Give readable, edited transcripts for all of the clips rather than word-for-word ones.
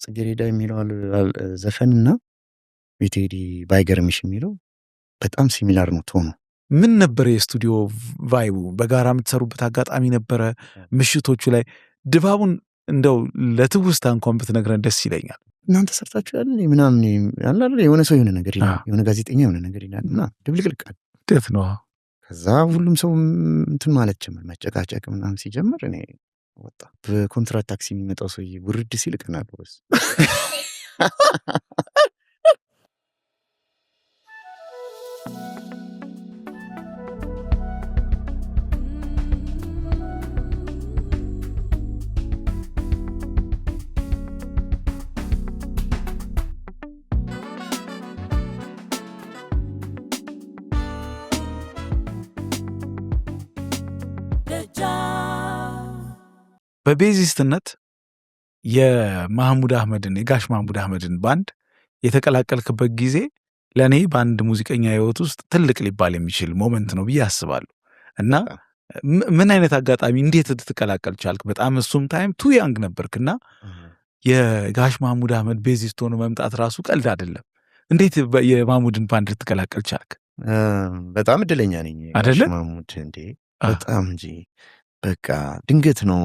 ጽጌረዳ የሚለው ዘፈንና የቴዲ ባይገርምሽ የሚለው በጣም ሲሚላር ነው ቶኑ። ምን ነበር የስቱዲዮ ቫይቡ? በጋራ የምትሰሩበት አጋጣሚ ነበረ? ምሽቶቹ ላይ ድባቡን እንደው ለትውስታ እንኳን ብትነግረን ደስ ይለኛል። እናንተ ሰርታችሁ ያለ ምናምን ያለ የሆነ ሰው የሆነ ነገር ይላል፣ የሆነ ጋዜጠኛ የሆነ ነገር ይላል እና ድብልቅልቃል ደት ነው። ከዛ ሁሉም ሰው እንትን ማለት ጀመር፣ መጨቃጨቅ ምናምን ሲጀምር እኔ ወጣ። በኮንትራት ታክሲ የሚመጣው ሰውዬ ውርድ ሲል እቀናለሁ። በስ በቤዚስትነት የማህሙድ አህመድን የጋሽ ማህሙድ አህመድን ባንድ የተቀላቀልክበት ጊዜ ለእኔ በአንድ ሙዚቀኛ ህይወት ውስጥ ትልቅ ሊባል የሚችል ሞመንት ነው ብዬ አስባለሁ። እና ምን አይነት አጋጣሚ እንዴት ልትቀላቀል ቻልክ? በጣም እሱም ታይም ቱ ያንግ ነበርክና የጋሽ ማህሙድ አህመድ ቤዚስት ሆኖ መምጣት ራሱ ቀልድ አይደለም። እንዴት የማህሙድን ባንድ ልትቀላቀል ቻልክ? በጣም እድለኛ ነኝ አይደለ? ማህሙድ እንዴ በጣም እንጂ በቃ ድንገት ነው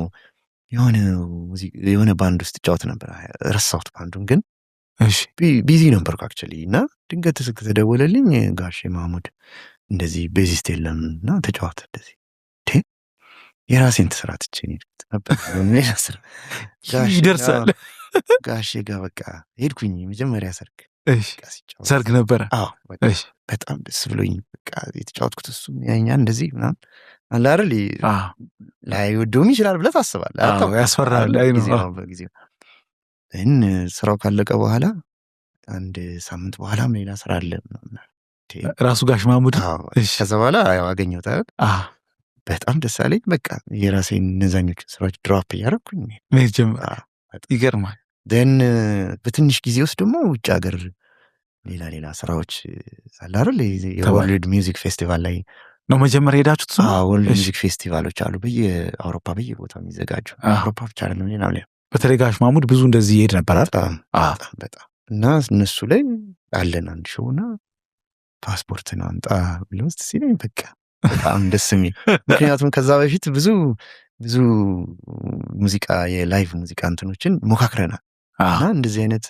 የሆነ ባንድ ውስጥ ጫወት ነበር። ረሳሁት ባንዱን ግን ቢዚ ነበርኩ አክቹዋሊ። እና ድንገት ስልክ ተደወለልኝ፣ ጋሽ ማህሙድ እንደዚህ ቤዚስት የለም እና ተጫወት እንደዚህ። የራሴን ትስራ ትቼ ነበር ይደርሳል ጋሼ ጋር በቃ ሄድኩኝ። መጀመሪያ ሰርግ ነበረ። በጣም ደስ ብሎኝ በቃ የተጫወትኩት እሱ ያኛል እንደዚህ ምናምን አለ አይደል ላይወደውም ይችላል ብለህ ታስባለህ። ያስፈራል በጊዜው ግን ስራው ካለቀ በኋላ አንድ ሳምንት በኋላም ሌላ ስራ አለ ራሱ ጋሽ ማህሙድ። ከዛ በኋላ ያው አገኘሁት አይደል በጣም ደስ አለኝ። በቃ የራሴን እነዛኞች ስራዎች ድሮፕ እያደረኩኝ መሄድ ጀመርኩ። ይገርማል። ደን በትንሽ ጊዜ ውስጥ ደግሞ ውጭ ሀገር ሌላ ስራዎች አለ አይደል የወርልድ ሚውዚክ ፌስቲቫል ላይ ነው መጀመሪያ ሄዳችሁት? ወርልድ ሚውዚክ ፌስቲቫሎች አሉ በየአውሮፓ በየቦታው የሚዘጋጁ። አውሮፓ ብቻ አይደለም ሌላም ላይ በተለይ ጋሽ ማህሙድ ብዙ እንደዚህ ይሄድ ነበር በጣም እና እነሱ ላይ አለን አንድ ሾውና ፓስፖርትን አምጣ ብለው ሲለኝ በቃ በጣም ደስ የሚል ምክንያቱም ከዛ በፊት ብዙ ሙዚቃ የላይቭ ሙዚቃ እንትኖችን ሞካክረናል እና እንደዚህ አይነት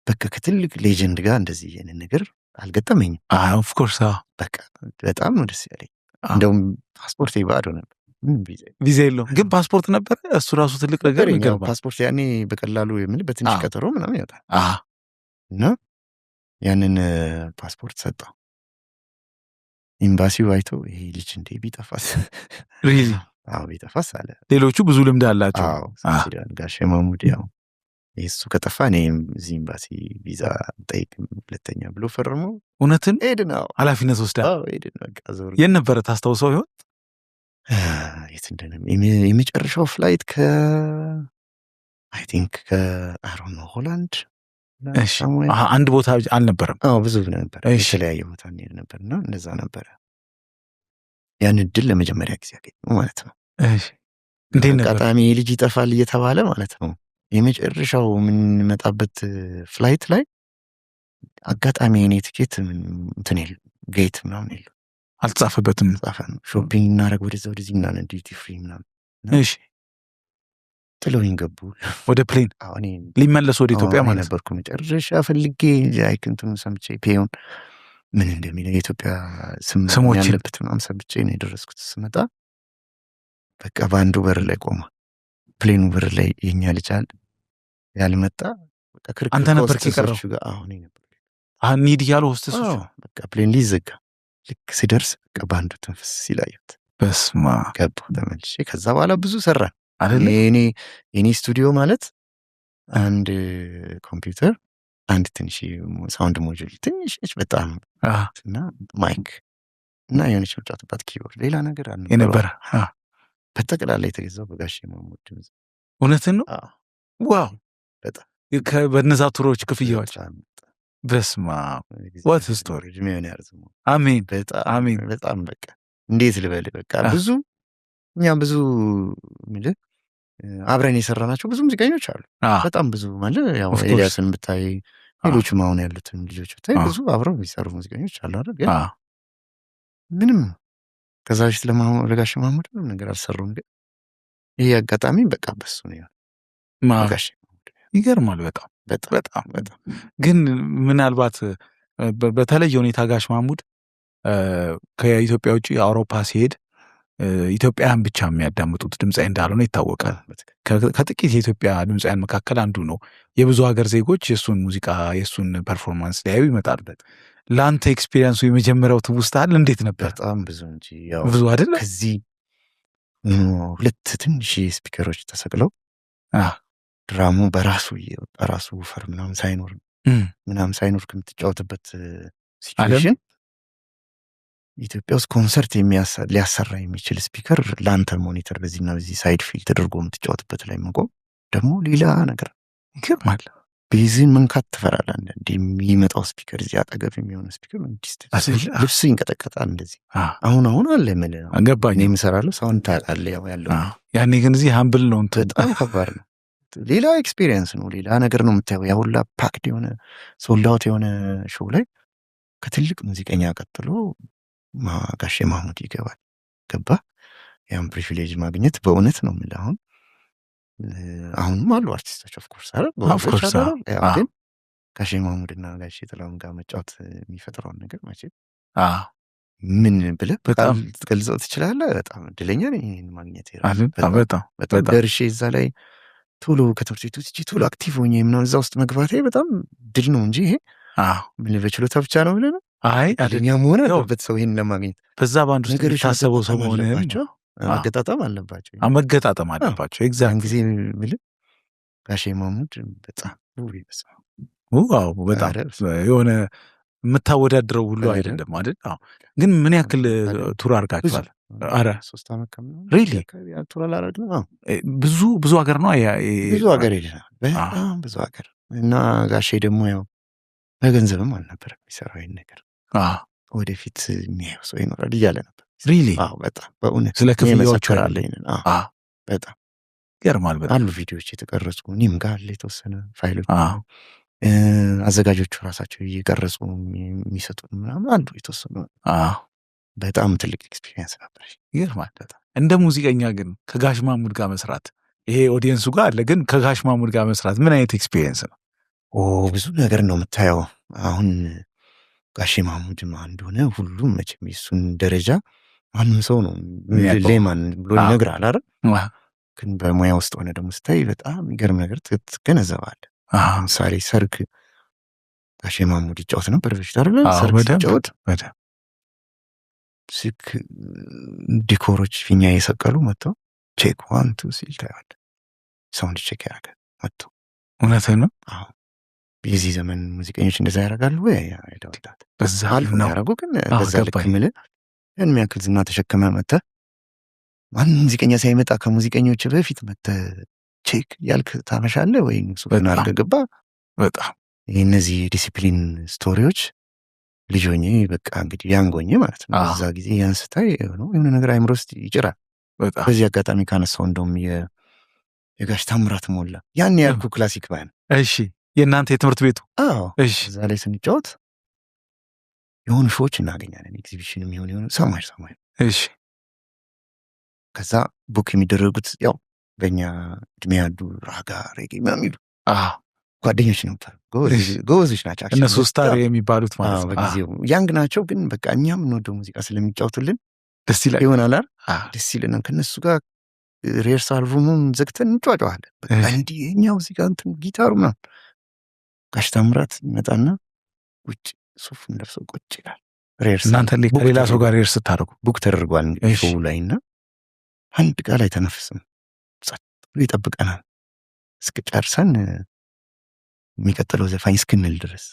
በቃ ከትልቅ ሌጀንድ ጋር እንደዚህ አይነት ነገር አልገጠመኝም። ኦፍ ኮርስ በቃ በጣም ነው ደስ ያለኝ። እንደውም ፓስፖርት ባዶ ነበር፣ ቪዛ የለውም ግን ፓስፖርት ነበር። እሱ ራሱ ትልቅ ነገር ነው። ፓስፖርት ያኔ በቀላሉ የምል በትንሽ ቀጠሮ ምናምን ይወጣል እና ያንን ፓስፖርት ሰጠው። ኤምባሲው አይቶ ይሄ ልጅ እንዴ ቢጠፋስ ሪሊ ቢጠፋስ አለ። ሌሎቹ ብዙ ልምድ አላቸው። ጋሽ ማህሙድ ያው እሱ ከጠፋ እኔም እዚህ ኤምባሲ ቪዛ ጠይቅ ሁለተኛ ብሎ ፈርሞ እውነትን ሄድን። ኃላፊነት ወስዳ ሄድን። በቃ ዞር የት ነበረ ታስታውሰው ይሆን? የት እንደነም የመጨረሻው ፍላይት አይ ቲንክ ከአሮን ሆላንድ አንድ ቦታ አልነበረም። ብዙ ነበር፣ የተለያየ ቦታ እንሄድ ነበርና እንደዛ ነበረ። ያን እድል ለመጀመሪያ ጊዜ ያገኘው ማለት ነው። እንዴት ነበር? አጋጣሚ ልጅ ይጠፋል እየተባለ ማለት ነው። የመጨረሻው የምንመጣበት ፍላይት ላይ አጋጣሚ የኔ ትኬት እንትን የለም፣ ጌት ምናምን የለም፣ አልተጻፈበትም። ጻፈ ነው ሾፒንግ እናደርግ ወደዚህ ምናምን ዲዩቲ ፍሪ ምናምን። እሺ ጥለውኝ ገቡ ወደ ፕሌን ሊመለሱ ወደ ኢትዮጵያ ማለት ነበርኩ። መጨረሻ ፈልጌ አይክንቱን ሰምቼ ፔዮን ምን እንደሚለው የኢትዮጵያ ስም ያለበት ምናምን ሰምቼ ነው የደረስኩት። ስመጣ በቃ በአንዱ በር ላይ ቆማ ፕሌኑ በር ላይ የኛ ልጅ ያልመጣ አንተ ነበር ከቀረው ኒድ እያሉ ሆስተሶች በቃ ፕሌን ሊዘጋ ልክ ሲደርስ በቃ በአንዱ ትንፍስ ሲላየት በስማ ገቡ ተመልሼ። ከዛ በኋላ ብዙ ሰራን። የኔ ስቱዲዮ ማለት አንድ ኮምፒውተር፣ አንድ ትንሽ ሳውንድ ሞጁል ትንሽ በጣም እና ማይክ እና የሆነች መጫወትባት ኪቦርድ፣ ሌላ ነገር የነበረ በጠቅላላ የተገዛው በጋሽ ማህሙድ ድምፅ። እውነትን ነው። ዋው በጣም በነዛ ቱሮች ክፍያዎች በስማ ዋት ስቶሪ እድሜውን ያርዝሙ። አሜን አሜን። በጣም በቃ እንዴት ልበል በቃ ብዙ እኛም ብዙ አብረን የሰራናቸው ብዙ ሙዚቀኞች አሉ። በጣም ብዙ ማለት ያው ኤልያስን ብታይ ሌሎችም አሁን ያሉትን ልጆች ብታይ ብዙ አብረው የሚሰሩ ሙዚቀኞች አሉ አይደል? ግን ምንም ከዛ በፊት ለጋሽ ማሙድ ምንም ነገር አልሰሩም። ግን ይሄ አጋጣሚ በቃ በሱ ነው ጋሽ ይገርማል። በጣም ግን ምናልባት በተለየ ሁኔታ ጋሽ ማሙድ ከኢትዮጵያ ውጭ አውሮፓ ሲሄድ ኢትዮጵያን ብቻ የሚያዳምጡት ድምፃዊ እንዳልሆነ ይታወቃል። ከጥቂት የኢትዮጵያ ድምፃውያን መካከል አንዱ ነው። የብዙ ሀገር ዜጎች የእሱን ሙዚቃ የእሱን ፐርፎርማንስ ሊያዩ ይመጣሉበት። ለአንተ ኤክስፒሪየንሱ የመጀመሪያው ትውስታ አለ? እንዴት ነበር? በጣም ብዙ እንጂ ብዙ አይደለ? ከዚህ 2 ትንሽ ስፒከሮች ተሰቅለው ድራሙ በራሱ ውፈር ምናምን ሳይኖር ከምትጫወትበት ሲቹዌሽን ኢትዮጵያ ውስጥ ኮንሰርት ሊያሰራ የሚችል ስፒከር ለአንተ ሞኒተር በዚህና በዚህ ሳይድ ፊል ተደርጎ የምትጫወትበት ላይ መቆም ደግሞ ሌላ ነገር ይገርማል። ቤዝን መንካት ትፈራለህ። አንዳንዴ የሚመጣው ስፒከር እዚህ አጠገብ የሚሆን ስፒከር ልብስ ይንቀጠቀጣል። እንደዚህ አሁን አለ የምልህ አገባኝ የምሰራለሁ ሳውንድ ታውቃለህ ያው ያለው ያኔ ግን እዚህ ሀምብል ነው በጣም ከባድ ነው። ሌላ ኤክስፒሪየንስ ነው። ሌላ ነገር ነው የምታየው። ያ ሁላ ፓክድ የሆነ ሶልዳውት የሆነ ሾው ላይ ከትልቅ ሙዚቀኛ ቀጥሎ ጋሼ ማሙድ ይገባል። ገባ ያን ፕሪቪሌጅ ማግኘት በእውነት ነው የምልህ። አሁንም አሉ አርቲስቶች ኦፍኮርስ ግን ጋሼ ማሙድና ጋሼ ጥላሁን ጋር መጫወት የሚፈጥረውን ነገር መቼም ምን ብለህ በጣም ትገልጸው ትችላለህ። በጣም እድለኛ ነኝ ይህን ማግኘት። በጣም ደርሼ እዛ ላይ ቶሎ ከትምህርት ቤት ውስጥ ቶሎ አክቲቭ ሆኜ ምናምን እዛ ውስጥ መግባቴ በጣም ድል ነው እንጂ ይሄ በችሎታ ብቻ ነው ብለህ ነው አደኛ መሆን አለበት ሰው ይሄን ለማግኘት። በዛ ባንድ ውስጥ የታሰበው ሰው መሆንህም መገጣጠም አለባቸው። ኤግዛክት ጊዜ ብልህ ጋሼ ማሙድ በጣም በጣም የሆነ የምታወዳድረው ሁሉ አይደለም አይደል? ግን ምን ያክል ቱር አድርጋችኋል? 3 ዓመት ከምናምን ሪሊ ቱር አላደረግንም። ብዙ ሀገር ነው ብዙ ሀገር ሄደናል። በጣም ብዙ ሀገር እና ጋሼ ደግሞ ያው በገንዘብም አልነበረም የሚሰራው ይሄን ነገር ወደፊት የሚያየው ሰው ይኖራል እያለ ነበር። ሪሊ በጣም በእውነት ስለ ክፍያዎች በጣም ይገርማል። አሉ ቪዲዮዎች የተቀረጹ እኔም ጋር አለ የተወሰነ ፋይሎች አዘጋጆቹ ራሳቸው እየቀረጹ የሚሰጡን ምናምን አሉ የተወሰኑ። በጣም ትልቅ ኤክስፒሪየንስ ነበር። ይገርማል በጣም። እንደ ሙዚቀኛ ግን ከጋሽ ማሙድ ጋር መስራት ይሄ ኦዲየንሱ ጋር አለ፣ ግን ከጋሽ ማሙድ ጋር መስራት ምን አይነት ኤክስፒሪየንስ ነው? ብዙ ነገር ነው የምታየው። አሁን ጋሼ ማሙድም እንደሆነ ሁሉም መቼም የሱን ደረጃ ማንም ሰው ነው ሌማን ብሎ ይነግራል አይደል? ግን በሙያ ውስጥ ሆነ ደግሞ ስታይ በጣም የሚገርም ነገር ትገነዘባለህ። ለምሳሌ ሰርግ ጋሼ ማሙድ ይጫወት ነበር በፊት አይደል? ሰርግ ሲጫወት ዲኮሮች ፊኛ የሰቀሉ መጥተው ቼክ 1 2 ሲል ታያለህ። ሳውንድ ቼክ ያደርጋል መጥተው። እውነትህን ነው። የዚህ ዘመን ሙዚቀኞች እንደዛ ያደርጋሉ ወይ? አይደውላት በዛ ነው ያደርጉ። ግን በዛ ልክ ምልህ ያን የሚያክል ዝና ተሸክመህ መጥተህ ማንም ሙዚቀኛ ሳይመጣ ከሙዚቀኞች በፊት መጥተህ ቼክ ያልክ ታመሻለህ ወይ? ሱፍን አድርገህ ገባ። በጣም እነዚህ ዲሲፕሊን ስቶሪዎች ልጅ ሆኜ በቃ እንግዲህ ያንጎኜ ማለት ነው። በዛ ጊዜ ያን ስታይ የሆነ ነገር አይምሮ ውስጥ ይጭራል። በዚህ አጋጣሚ ካነሳው እንደውም የጋሽ ታምራት ሞላ ያን ያልኩ ክላሲክ ባን እሺ የእናንተ የትምህርት ቤቱ እሺ እዛ ላይ ስንጫወት የሆኑ ሾዎች እናገኛለን። ኤግዚቢሽንም የሆነ ሰማሽ እሺ ከዛ ቡክ የሚደረጉት ያው በእኛ እድሜ ያሉ ራጋ ሬጌ የሚሉ ጓደኞች ነበር። ጎበዞች ናቸው። እነሱ ስታር የሚባሉት ማለት ነው። በጊዜው ያንግ ናቸው። ግን በቃ እኛም እንወደው ሙዚቃ ስለሚጫወቱልን ደስ ይላል ይሆናል ደስ ይለናል። ከነሱ ጋር ሬርስ አልቡሙን ዘግተን እንጫጫዋለን። በቃ እንዲህ የኛ ሙዚቃ እንትን ጊታሩ ምናምን ጋሽ ታምራት ይመጣና ውጭ ሱፉን ለብሶ ቁጭ ይላል። ሬርስ እናንተ ከሌላ ሰው ጋር ሬርስ ስታደርጉ ቡክ ተደርጓል ሾው ላይ እና አንድ ቃል አይተነፍስም። ጸጥ ብሎ ይጠብቀናል እስከጨርሰን የሚቀጥለው ዘፋኝ እስክንል ድረስ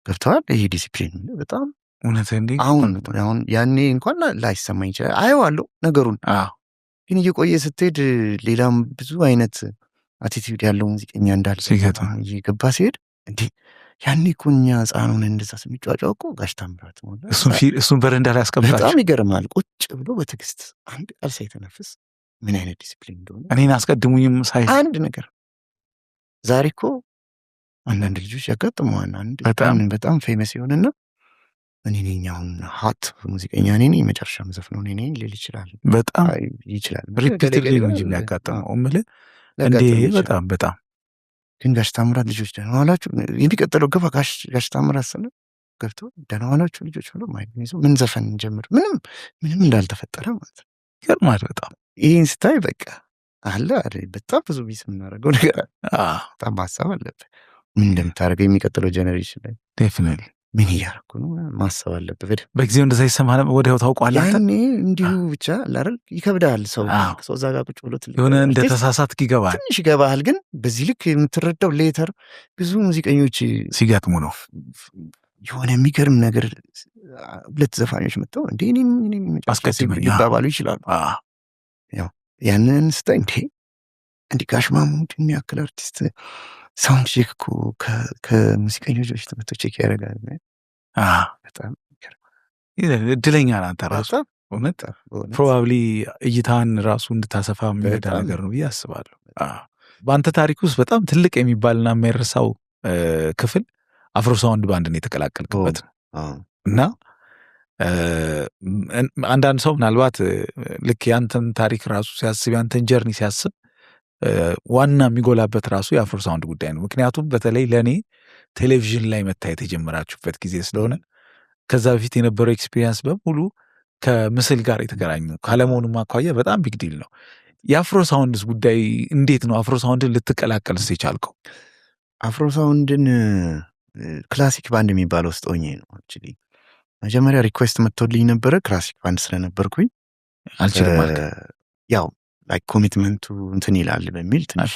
ገብተዋል። ይሄ ዲሲፕሊን በጣም እውነት እንዴ አሁን ያኔ እንኳን ላይሰማኝ ይችላል። አየዋለሁ ነገሩን ግን እየቆየ ስትሄድ ሌላም ብዙ አይነት አቲቲዩድ ያለው ሙዚቀኛ እንዳለ እየገባ ሲሄድ እንዴ ያኔ እኮ እኛ ሕፃን ሆነን እንደዛ ስንጫጫው እኮ ጋሽ ታምራት እሱን በረንዳ ላይ ያስቀምጣል። በጣም ይገርማል። ቁጭ ብሎ በትዕግስት አንድ ቃል ሳይተነፍስ ምን አይነት ዲሲፕሊን እንደሆነ እኔን አስቀድሙኝም ሳይል አንድ ነገር ዛሬ እኮ አንዳንድ ልጆች ያጋጥመዋል። አንድ በጣም ፌመስ የሆነና እኔ ነኝ አሁን ሀት ሙዚቀኛ እኔ ነኝ መጨረሻ መዘፍነው እኔ ነኝ ሊል ይችላል። በጣም ይችላል ሪፒትድሊ ነው እንጂ የሚያጋጥመው እምልህ እንዴ በጣም ግን ጋሽ ታምራት ልጆች ደህና ዋላችሁ የሚቀጥለው ገባ ጋሽ ታምራት ስለ ገብቶ ደህና ዋላችሁ ልጆች ብሎ ማይክ ይዘው ምን ዘፈን እንጀምር ምንም እንዳልተፈጠረ ማለት ነው። ይገርማል በጣም ይህን ስታይ በቃ አለ በጣም ብዙ ቢስ የምናደርገው ነገር በጣም ማሰብ አለብህ። ምን እንደምታደርገው የሚቀጥለው ጀኔሬሽን ላይ ዴፊኒትሊ ምን እያደረኩ ነው ማሰብ አለብህ። በጊዜው እንደዛ ይሰማህ ወዲያው ታውቀዋለህ። ያኔ እንዲሁ ብቻ አይደል ይከብዳል። ሰው እዛ ጋር ቁጭ ብሎ የሆነ እንደ ተሳሳትክ ይገባል፣ ትንሽ ይገባሃል። ግን በዚህ ልክ የምትረዳው ሌተር ብዙ ሙዚቀኞች ሲገጥሙ ነው። የሆነ የሚገርም ነገር ሁለት ዘፋኞች መጥተው እንዴ እኔ አስቀድመኝ ይባባሉ ይችላሉ። ያው ያንን ስታይ እንዴ ጋሽ ማሙድ የሚያክል አርቲስት ሳውንድ ቼክ እኮ ከሙዚቀኞች በፊት መጥቶ ቼክ ያደርጋል። በጣም እድለኛ ነህ አንተ ራሱ እውነት። ፕሮባብሊ እይታን ራሱ እንድታሰፋ የሚረዳ ነገር ነው ብዬ አስባለሁ። በአንተ ታሪክ ውስጥ በጣም ትልቅ የሚባልና የማይረሳው ክፍል አፍሮ ሳውንድ ባንድን የተቀላቀልክበት ነው እና አንዳንድ ሰው ምናልባት ልክ ያንተን ታሪክ ራሱ ሲያስብ ያንተን ጀርኒ ሲያስብ ዋና የሚጎላበት ራሱ የአፍሮ ሳውንድ ጉዳይ ነው። ምክንያቱም በተለይ ለእኔ ቴሌቪዥን ላይ መታየት የጀመራችሁበት ጊዜ ስለሆነ ከዛ በፊት የነበረው ኤክስፒሪየንስ በሙሉ ከምስል ጋር የተገናኙ ካለመሆኑም አኳያ በጣም ቢግ ዲል ነው። የአፍሮ ሳውንድስ ጉዳይ እንዴት ነው? አፍሮ ሳውንድን ልትቀላቀልስ የቻልከው? አፍሮ ሳውንድን ክላሲክ ባንድ የሚባለው ውስጥ ሆኜ ነው። አክቹዋሊ መጀመሪያ ሪኩዌስት መጥቶልኝ ነበረ። ክላሲክ ባንድ ስለነበርኩኝ አልችልም አልክ። ያው ላይክ ኮሚትመንቱ እንትን ይላል በሚል ትንሽ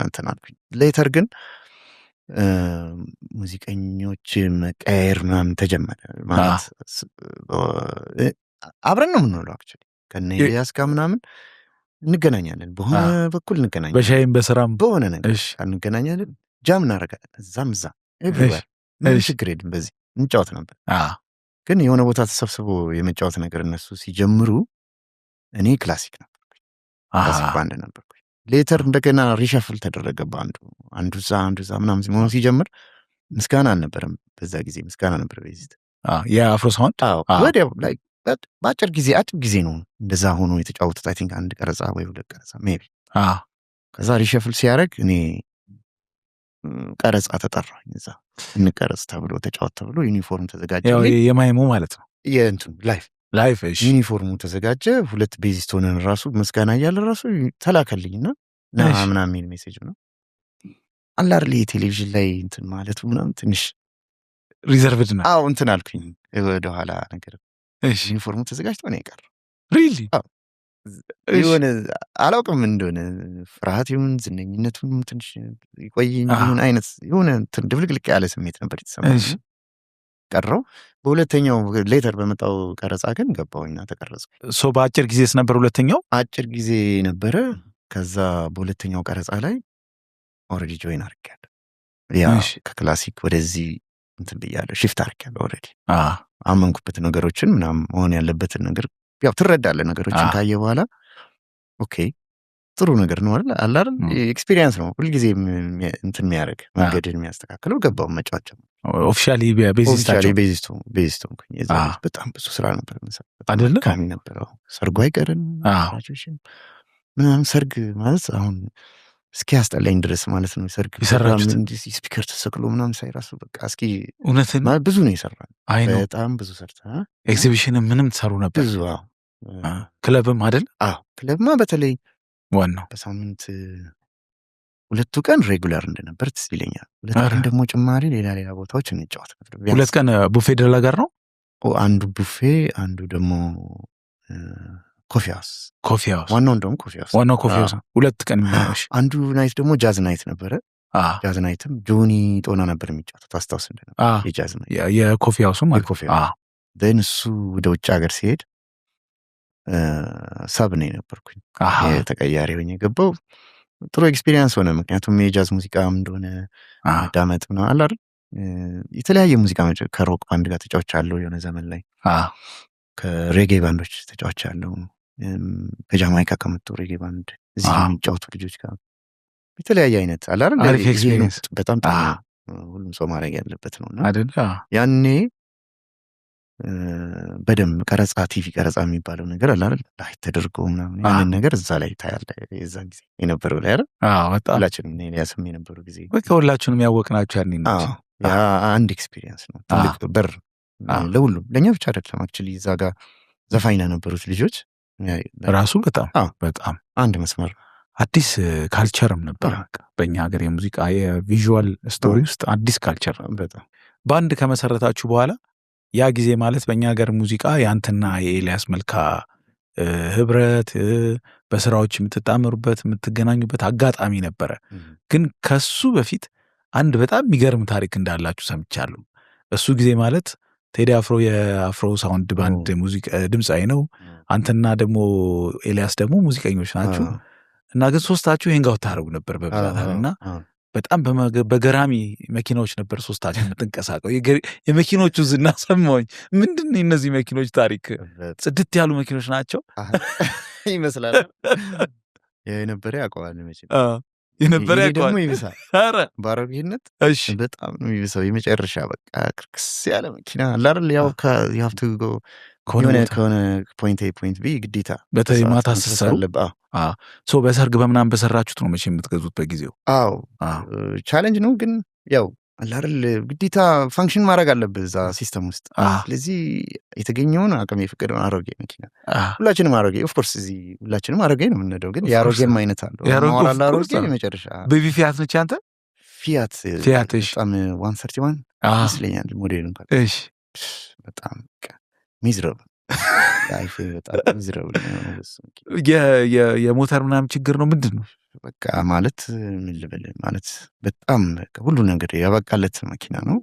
እንትን አልኩኝ። ሌተር ግን ሙዚቀኞች መቀየር ምናምን ተጀመረ። ማለት አብረን ነው የምንውለው። አክቹዋሊ ከነ ኤልያስ ጋር ምናምን እንገናኛለን፣ በሆነ በኩል እንገናኛለን፣ በሻይም በስራም በሆነ ነገር እንገናኛለን፣ ጃም እናደርጋለን። እዛም ኤቭሪዌር ምንም ችግር የለም። በዚህ እንጫወት ነበር። ግን የሆነ ቦታ ተሰብስቦ የመጫወት ነገር እነሱ ሲጀምሩ እኔ ክላሲክ ነበርኩኝ፣ ክላሲክ ባንድ ነበርኩኝ። ሌተር እንደገና ሪሸፍል ተደረገ። አንዱ እዛ ምናምን መሆኑ ሲጀምር ምስጋና አልነበረም። በዛ ጊዜ ምስጋና ነበር ቤዚት የአፍሮ ሳውንድ ወዲያው ላይ በአጭር ጊዜ ነው እንደዛ ሆኖ የተጫወቱት። አይ ቲንክ አንድ ቀረጻ ወይ ሁለት ቀረጻ ሜይ ቢ። ከዛ ሪሸፍል ሲያደርግ እኔ ቀረጻ ተጠራኝ። እዛ እንቀረጽ ተብሎ ተጫወት ተብሎ ዩኒፎርም ተዘጋጀ። የማይሙ ማለት ነው የእንትን ላይፍ ዩኒፎርሙ ተዘጋጀ። ሁለት ቤዚስት ሆነን ራሱ ምስጋና እያለ ራሱ ተላከልኝና ምናምን የሚል ሜሴጅ ነው አላርሊ የቴሌቪዥን ላይ እንትን ማለቱ ምናምን ትንሽ ሪዘርቭድ ነው። እንትን አልኩኝ ወደኋላ ነገር። ዩኒፎርሙ ተዘጋጅቶ ነው የቀረው። ሪሊ የሆነ አላውቅም እንደሆነ ፍርሃት ይሁን ዝነኝነቱን ትንሽ ይቆየኝ ይሁን አይነት የሆነ እንትን ድብልቅልቅ ያለ ስሜት ነበር የተሰማኝ። ቀረው። በሁለተኛው ሌተር በመጣው ቀረጻ ግን ገባሁኝና ተቀረጽኩ። በአጭር ጊዜስ ነበር? ሁለተኛው አጭር ጊዜ ነበረ። ከዛ በሁለተኛው ቀረጻ ላይ ኦልሬዲ ጆይን አድርጌያለሁ። ያ ከክላሲክ ወደዚህ እንትን ብያለሁ፣ ሽፍት አድርጌያለሁ። ኦልሬዲ አመንኩበት ነገሮችን ምናምን መሆን ያለበትን ነገር ያው ትረዳለህ። ነገሮችን ካየ በኋላ ኦኬ ጥሩ ነገር ነው አይደል? ኤክስፒሪየንስ ነው ሁልጊዜ እንትን የሚያደርግ መንገድን የሚያስተካክለው። ገባው መጫወቻ ኦፊሻሊ ቤዚስቱ በጣም ብዙ ስራ ነበር አይደለ? ካሚ ነበረው። ሰርጉ አይቀርም ምናምን። ሰርግ ማለት አሁን እስኪ ያስጠላኝ ድረስ ማለት ነው። ሰርግ ስፒከር ተሰቅሎ ምናምን ሳይራሱ በቃ እስኪ እውነትን ብዙ ነው የሰራን። በጣም ብዙ ሰርተ ኤግዚቢሽንም ምንም ትሰሩ ነበር ብዙ። ክለብም አይደል? ክለብማ በተለይ ዋናው በሳምንት 2 ቀን ሬጉላር እንደነበር ትዝ ይለኛል። 2 ቀን ደግሞ ጭማሪ ሌላ ቦታዎች እንጫወት ነበር። 2 ቀን ቡፌ ደላ ጋር ነው። አንዱ ቡፌ፣ አንዱ ደግሞ ኮፊ ሃውስ። ዋናው እንደውም ኮፊ ሃውስ 2 ቀን የሚሆነው። አንዱ ናይት ደግሞ ጃዝ ናይት ነበረ። ጃዝ ናይትም ጆኒ ጦና ነበር የሚጫወተው። ታስታውስ እንደነበር የጃዝ ናይት የኮፊ ሃውሱ ማለት ደን እሱ ወደ ውጭ ሀገር ሲሄድ ሰብ ነው የነበርኩኝ። ተቀያሪ ሆኜ የገባው ጥሩ ኤክስፒሪየንስ ሆነ። ምክንያቱም የጃዝ ሙዚቃም እንደሆነ ማዳመጥ ነው አለ አይደል? የተለያየ ሙዚቃ ከሮክ ባንድ ጋር ተጫውቻለሁ የሆነ ዘመን ላይ፣ ከሬጌ ባንዶች ተጫውቻለሁ፣ ከጃማይካ ከመጡ ሬጌ ባንድ እዚህ የሚጫወቱ ልጆች ጋር የተለያየ አይነት አለ አይደል? አሪፍ ኤክስፒሪየንስ በጣም ጥሩ ሁሉም ሰው ማድረግ ያለበት ነውና አይደል? ያኔ በደንብ ቀረጻ ቲቪ ቀረጻ የሚባለው ነገር አለ አይደል? ላይ ተደርጎ ምናምን ያንን ነገር እዛ ላይ ታያለ። የዛን ጊዜ የነበረው ላይ አይደል? በጣም ሁላችንም ኤልያስም የነበረው ጊዜ በቃ ሁላችንም ያወቅናቸው ያኔ ነው። ያ አንድ ኤክስፒሪየንስ ነው፣ ትልቅ በር ለሁሉም ለእኛ ብቻ አይደለም። አክቹዋሊ እዛ ጋር ዘፋኝ ነበሩት ልጆች ራሱ በጣም አንድ መስመር አዲስ ካልቸርም ነበር በእኛ ሀገር የሙዚቃ የቪዥዋል ስቶሪ ውስጥ አዲስ ካልቸር በጣም ባንድ ከመሰረታችሁ በኋላ ያ ጊዜ ማለት በእኛ ሀገር ሙዚቃ የአንተና የኤልያስ መልካ ህብረት በስራዎች የምትጣመሩበት የምትገናኙበት አጋጣሚ ነበረ። ግን ከሱ በፊት አንድ በጣም የሚገርም ታሪክ እንዳላችሁ ሰምቻለሁ። እሱ ጊዜ ማለት ቴዲ አፍሮ የአፍሮ ሳውንድ ባንድ ሙዚቃ ድምፃዊ ነው። አንተና ደግሞ ኤልያስ ደግሞ ሙዚቀኞች ናችሁ እና ግን ሶስታችሁ ሄንጋውት ታደርጉ ነበር በብዛት እና በጣም በገራሚ መኪናዎች ነበር ሶስታችሁ የምትንቀሳቀው። የመኪኖቹ ዝና ሰማሁኝ። ምንድን ነው እነዚህ መኪኖች ታሪክ? ጽድት ያሉ መኪኖች ናቸው ይመስላል። የነበረ ያውቀዋል የነበረ ደግሞ ይብሳል። በአሮጌነት በጣም ነው የሚብሰው። የመጨረሻ በቃ ክርክስ ያለ መኪና አለ አይደል? ያው የሀብቱ ከሆነ ፖይንት ኤ ፖይንት ቢ ግዴታ በተለይ ማታ ስትሰሩ በሰርግ በምናምን በሰራችሁት ነው መቼ የምትገዙት በጊዜው? አዎ ቻሌንጅ ነው ግን ያው አለ አይደል ግዴታ ፋንክሽን ማድረግ አለብህ እዛ ሲስተም ውስጥ። ስለዚህ የተገኘውን አቅም የፈቀደውን አሮጌ መኪና ሁላችንም አሮጌ ኦፍኮርስ እዚህ ሁላችንም አሮጌ ነው የምንነደው፣ ግን የአሮጌም አይነት አለው። አሮጌ የመጨረሻ ቤቢ ፊያት ነች አንተ? ፊያት በጣም 131 ይመስለኛል ሞዴሉ እንኳን። እሺ በጣም ሚዝረብል ላይፍ በጣም ሚዝረብል ነው። የሞተር ምናምን ችግር ነው ምንድን ነው? በቃ ማለት ምን ልበል ማለት በጣም ሁሉ ነገር ያበቃለት መኪና ነው።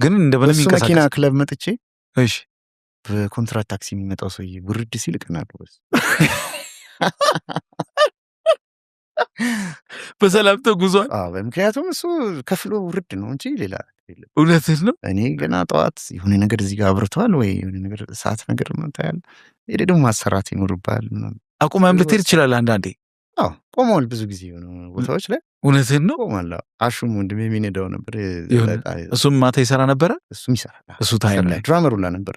ግን እንደምንም ይንቀሳቀስ መኪና ክለብ መጥቼ እሺ በኮንትራት ታክሲ የሚመጣው ሰውዬ ውርድ ሲል እቀናለሁ። በሰላም ተጉዟል። ምክንያቱም እሱ ከፍሎ ውርድ ነው እንጂ ሌላ የለም። እውነትህ ነው። እኔ ገና ጠዋት የሆነ ነገር እዚህ ጋር አብርተዋል ወይ የሆነ ነገር ሰዓት ነገር ምንታያል ሄደ ደግሞ ማሰራት ይኖርባል። አቁመህም ልትሄድ ትችላለህ አንዳንዴ። ቆመዋል ብዙ ጊዜ የሆነ ቦታዎች ላይ። እውነትህን ነው። ቆሟል። አሹም ወንድሜ የሚነዳው ነበር። እሱም ማታ ይሰራ ነበረ። እሱም ይሰራል። እሱ ታይም ላይ ድራመር ሁላ ነበር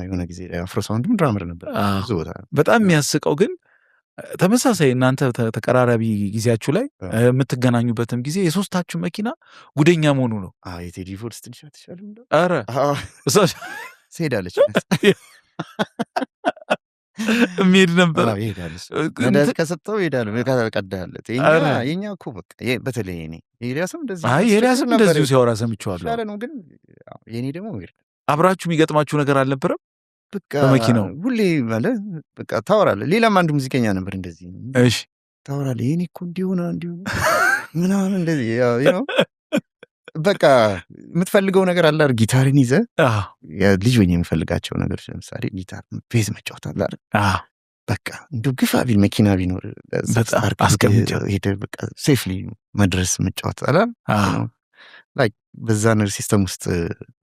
የሆነ ጊዜ አፍሮ ሳውንድም ድራመር ነበር። ብዙ ቦታ በጣም የሚያስቀው ግን ተመሳሳይ እናንተ ተቀራራቢ ጊዜያችሁ ላይ የምትገናኙበትም ጊዜ የሶስታችሁ መኪና ጉደኛ መሆኑ ነው። የቴዲ ፎርስ ትንሽ አትሻል? ኧረ ትሄዳለች የሚሄድ ነበር። ነዳጅ ከሰጠው ይሄዳል። ቀዳለት የኛ እኮ በቃ በተለይ እኔ ኤልያስም እንደዚሁ ሲያወራ ሰምቼዋለሁ። ያለ ነው ግን የኔ ደግሞ አብራችሁ የሚገጥማችሁ ነገር አልነበረም? በቃ በመኪናው ሁሌ ማለት በቃ ታወራለህ። ሌላም አንድ ሙዚቀኛ ነበር እንደዚህ። እሺ ታወራለህ። የኔ እኮ እንዲሆነ እንዲሁ ምናምን እንደዚህ በቃ የምትፈልገው ነገር አለ። ጊታርን ይዘህ ልጅ ሆኜ የምፈልጋቸው ነገሮች ለምሳሌ ጊታር፣ ቤዝ መጫወት አለ አይደል? በቃ እንዲሁ ግፋ ቢል መኪና ቢኖር ሄደህ በቃ ሴፍሊ መድረስ መጫወት አለ ላይ በዛ ነገር ሲስተም ውስጥ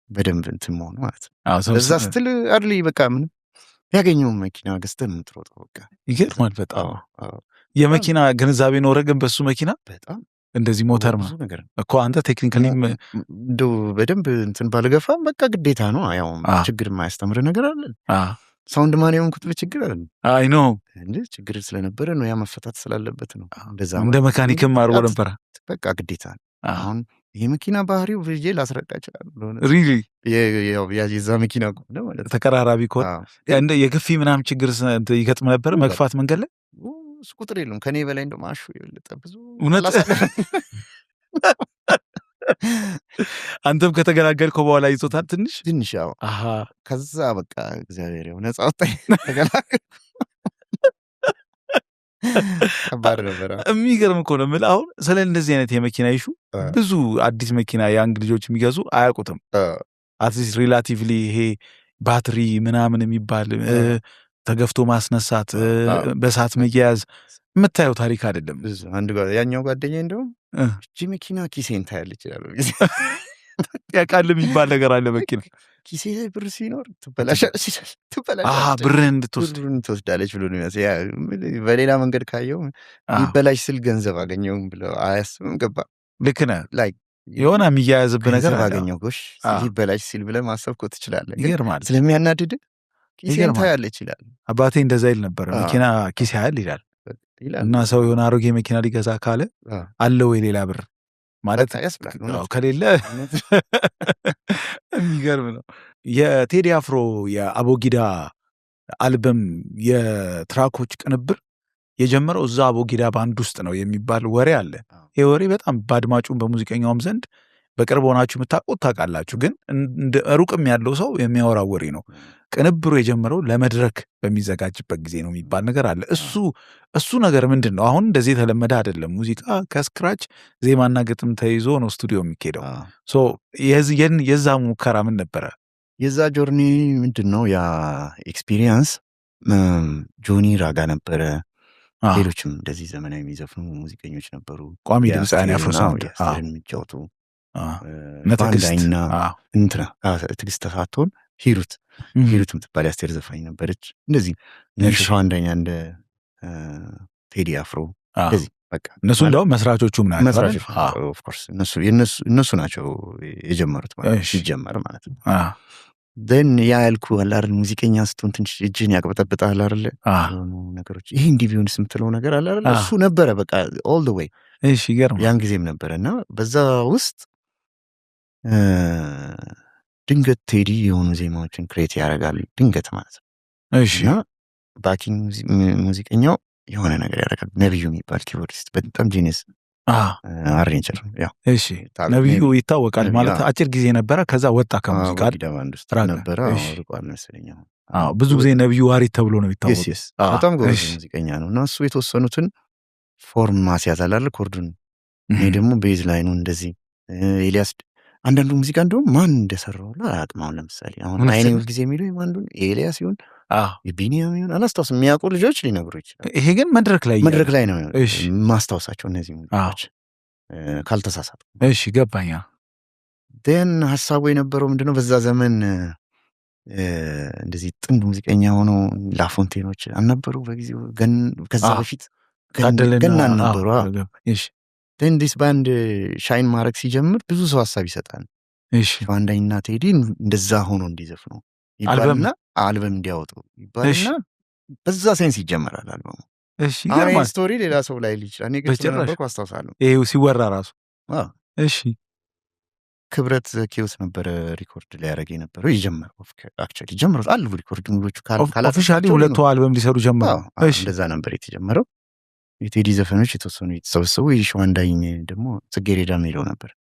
በደንብ እንትን መሆኑ ማለት ነው። በዛ ስትል አድል በቃ ምንም ያገኘውን መኪና ገዝተህ የምትሮጠው በቃ ይገርማል በጣም። የመኪና ግንዛቤ ኖረ ግን በሱ መኪና በጣም እንደዚህ ሞተር ነገር እኮ አንተ ቴክኒካሊም እንደው በደንብ እንትን ባልገፋም በቃ ግዴታ ነው። ያው ችግር የማያስተምር ነገር አለ። ሳውንድ ማን የሆንኩት በችግር አለ አይ ነው እንጂ ችግር ስለነበረ ነው ያ መፈታት ስላልበት ነው። እንደዛ እንደ መካኒክም አድርጎ ነበረ በቃ ግዴታ ነው። አሁን ይሄ መኪና ባህሪው ብዬ ላስረዳ እችላለሁ። ሪሊ የዛ መኪና ከሆነ ማለት ተቀራራቢ ከሆነ እንደ የግፊ ምናምን ችግር ይገጥም ነበር መግፋት መንገድ ላይ እሱ ቁጥር የለም ከኔ በላይ እንደውም አሹ የበለጠ ብዙ እውነት። አንተም ከተገላገልከው በኋላ ይዞታል ትንሽ ያው ከዛ በቃ እግዚአብሔር ያው ነፃ ወጣኝ። ተገላገልኩ። ከባድ ነበር። የሚገርም እኮ ነው የምልህ። አሁን ስለ እንደዚህ አይነት የመኪና ይሹ ብዙ አዲስ መኪና የአንግ ልጆች የሚገዙ አያውቁትም። አትሊስት ሪላቲቭሊ ይሄ ባትሪ ምናምን የሚባል ተገፍቶ ማስነሳት፣ በሳት መያያዝ የምታየው ታሪክ አይደለም። አንድ ያኛው ጓደኛ እንደውም እቺ መኪና ኪሴን ታያለች ይላል። ያቃል የሚባል ነገር አለ። መኪና ኪሴ ላይ ብር ሲኖር ትበላሻለች ብርህን እንድትወስድ ትወስዳለች ብሎ ነው በሌላ መንገድ ካየው ሊበላሽ ስል ገንዘብ አገኘውም ብለው አያስብም። ገባ ልክ ነህ። የሆነ የሚያያዝብህ ነገር አገኘው ጎሽ ሊበላሽ ሲል ብለህ ማሰብ እኮ ትችላለህ። ይገርማል። ስለሚያናድድ ኪሴን ታያለች ይላል። አባቴ እንደዛ ይል ነበር። መኪና ኪስ ያህል ይላል እና ሰው የሆነ አሮጌ መኪና ሊገዛ ካለ አለው የሌላ ብር ማለት ከሌለ የሚገርም ነው። የቴዲ አፍሮ የአቦጊዳ አልበም የትራኮች ቅንብር የጀመረው እዛ አቦጊዳ ባንድ ውስጥ ነው የሚባል ወሬ አለ። ይህ ወሬ በጣም በአድማጩም በሙዚቀኛውም ዘንድ በቅርብ ሆናችሁ የምታውቁት ታውቃላችሁ፣ ግን ሩቅም ያለው ሰው የሚያወራው ወሬ ነው። ቅንብሩ የጀመረው ለመድረክ በሚዘጋጅበት ጊዜ ነው የሚባል ነገር አለ። እሱ ነገር ምንድን ነው? አሁን እንደዚህ የተለመደ አይደለም። ሙዚቃ ከስክራች ዜማና ግጥም ተይዞ ነው ስቱዲዮ የሚካሄደው። የዛ ሙከራ ምን ነበረ? የዛ ጆርኒ ምንድን ነው? ያ ኤክስፒሪየንስ ጆኒ ራጋ ነበረ። ሌሎችም እንደዚህ ዘመናዊ የሚዘፍኑ ሙዚቀኞች ነበሩ። ቋሚ ድምፃውያን ያፍሮ ሳውንድ የሚጫወቱ ፋንዳይና እንትና ትግስት ተፋቶን ሂሩት ምትባል አስቴር ዘፋኝ ነበረች። እንደዚህ ነሽ ፋንዳኛ እንደ ቴዲ አፍሮ እንደዚህ በቃ እነሱ እንደውም መስራቾቹም ናቸው። ኦፍ ኮርስ እነሱ ናቸው የጀመሩት ማለት ሲጀመር ማለት ነው። ደን ያ ያልኩ አለ አይደል ሙዚቀኛ ስትሆን ትንሽ እጅን ያቅበጠብጣል አይደል ነገሮች ይሄ እንዲህ ቢሆንስ የምትለው ነገር አለ አይደል እሱ ነበረ በቃ ኦል ዘ ዌይ። እሺ ይገርም ያን ጊዜም ነበረና በዛ ውስጥ ድንገት ቴዲ የሆኑ ዜማዎችን ክሬት ያደርጋል ድንገት ማለት ነው። እሺ እና ባኪንግ ሙዚቀኛው የሆነ ነገር ያደርጋል። ነብዩ የሚባል ኪቦርዲስት በጣም ጂኒየስ አሬንጀር ያው እሺ ነብዩ ይታወቃል ማለት አጭር ጊዜ ነበረ። ከዛ ወጣ ከሙዚቃ ባንድ ውስጥ ነበረ። አውርቋል መሰለኝ። ብዙ ጊዜ ነብዩ ዋሪት ተብሎ ነው የሚታወቀው። በጣም ጎበዝ ሙዚቀኛ ነው። እና እሱ የተወሰኑትን ፎርም ማስያዝ አላለ ኮርዱን። እኔ ደግሞ ቤዝ ላይኑ እንደዚህ ኤልያስ አንዳንዱ ሙዚቃ እንደውም ማን እንደሰራው አላውቅም። አሁን ለምሳሌ አሁን አይኔ ሁል ጊዜ የሚለው ማን እንደሆነ ኤልያስ ይሁን የቢኒያም ይሁን አላስታውስም። የሚያውቁ ልጆች ሊነግሩ ይችላል። ይሄ ግን መድረክ ላይ ነው ማስታወሳቸው እነዚህ ሙዚቃዎች ካልተሳሳቱ። እሺ ገባኛ። ደን ሀሳቡ የነበረው ምንድነው በዛ ዘመን እንደዚህ ጥንድ ሙዚቀኛ ሆኖ ላፎንቴኖች አልነበሩ በጊዜው ከዛ በፊት ገና አልነበሩ። ደን ዲስ ባንድ ሻይን ማድረግ ሲጀምር ብዙ ሰው ሀሳብ ይሰጣል። ፋንዳይና ቴዲ እንደዛ ሆኖ እንዲዘፍኑ ይባልና አልበም እንዲያወጡ ይባልና በዛ ሴንስ ይጀመራል አልበሙ። እሺ ስቶሪ ሌላ ሰው ላይ ይችላል። እኔ ግን ነበርኩ አስታውሳለሁ። ይሄው ሲወራ ራሱ እሺ ክብረት ዘኪዮስ ነበረ ሪኮርድ ላይ ያደረገ የነበረው የጀመረው። አክቹዋሊ ጀመሩት አሉ ሪኮርዲንጎቹ ኦፊሻሊ ሁለቱ አልበም ሊሰሩ ጀመሩ። እንደዛ ነበር የተጀመረው። የቴዲ ዘፈኖች የተወሰኑ የተሰበሰቡ የሸዋንዳኝ ደግሞ ጽጌሬዳ የሚለው ነበር።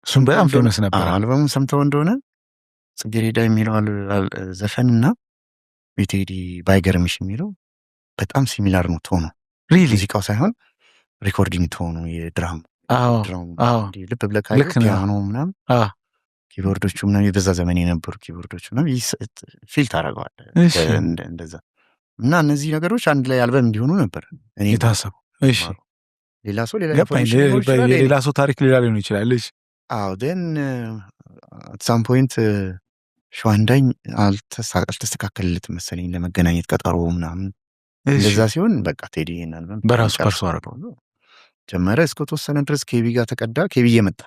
እሱም በጣም ፌመስ ነበር። አልበሙን ሰምተው እንደሆነ ጽጌሬዳ የሚለው ዘፈንና የቴዲ ባይገርምሽ የሚለው በጣም ሲሚላር ነው ቶኑ። ሙዚቃው ሳይሆን ሪኮርዲንግ ቶኑ የድራም ልብ ብለህ ካየው ፒያኖ ምናምን ኪቦርዶቹ ምናምን የበዛ ዘመን የነበሩ ኪቦርዶቹ ምናምን ፊል ታደርገዋለህ እንደዛ። እና እነዚህ ነገሮች አንድ ላይ አልበም እንዲሆኑ ነበር እኔ የታሰቡ። እሺ ሌላ ሰው የሌላ ሰው ታሪክ ሌላ ሊሆን ይችላል። እሺ ደን አት ሳም ፖይንት ሸዋንዳኝ አልተስተካከልለትም መሰለኝ ለመገናኘት ቀጠሮ ምናምን እንደዛ ሲሆን በቃ ቴዲ ይሄን አልበም በራሱ ፐርሶ አረገው ጀመረ። እስከ ተወሰነ ድረስ ኬቢ ጋር ተቀዳ። ኬቢ እየመጣ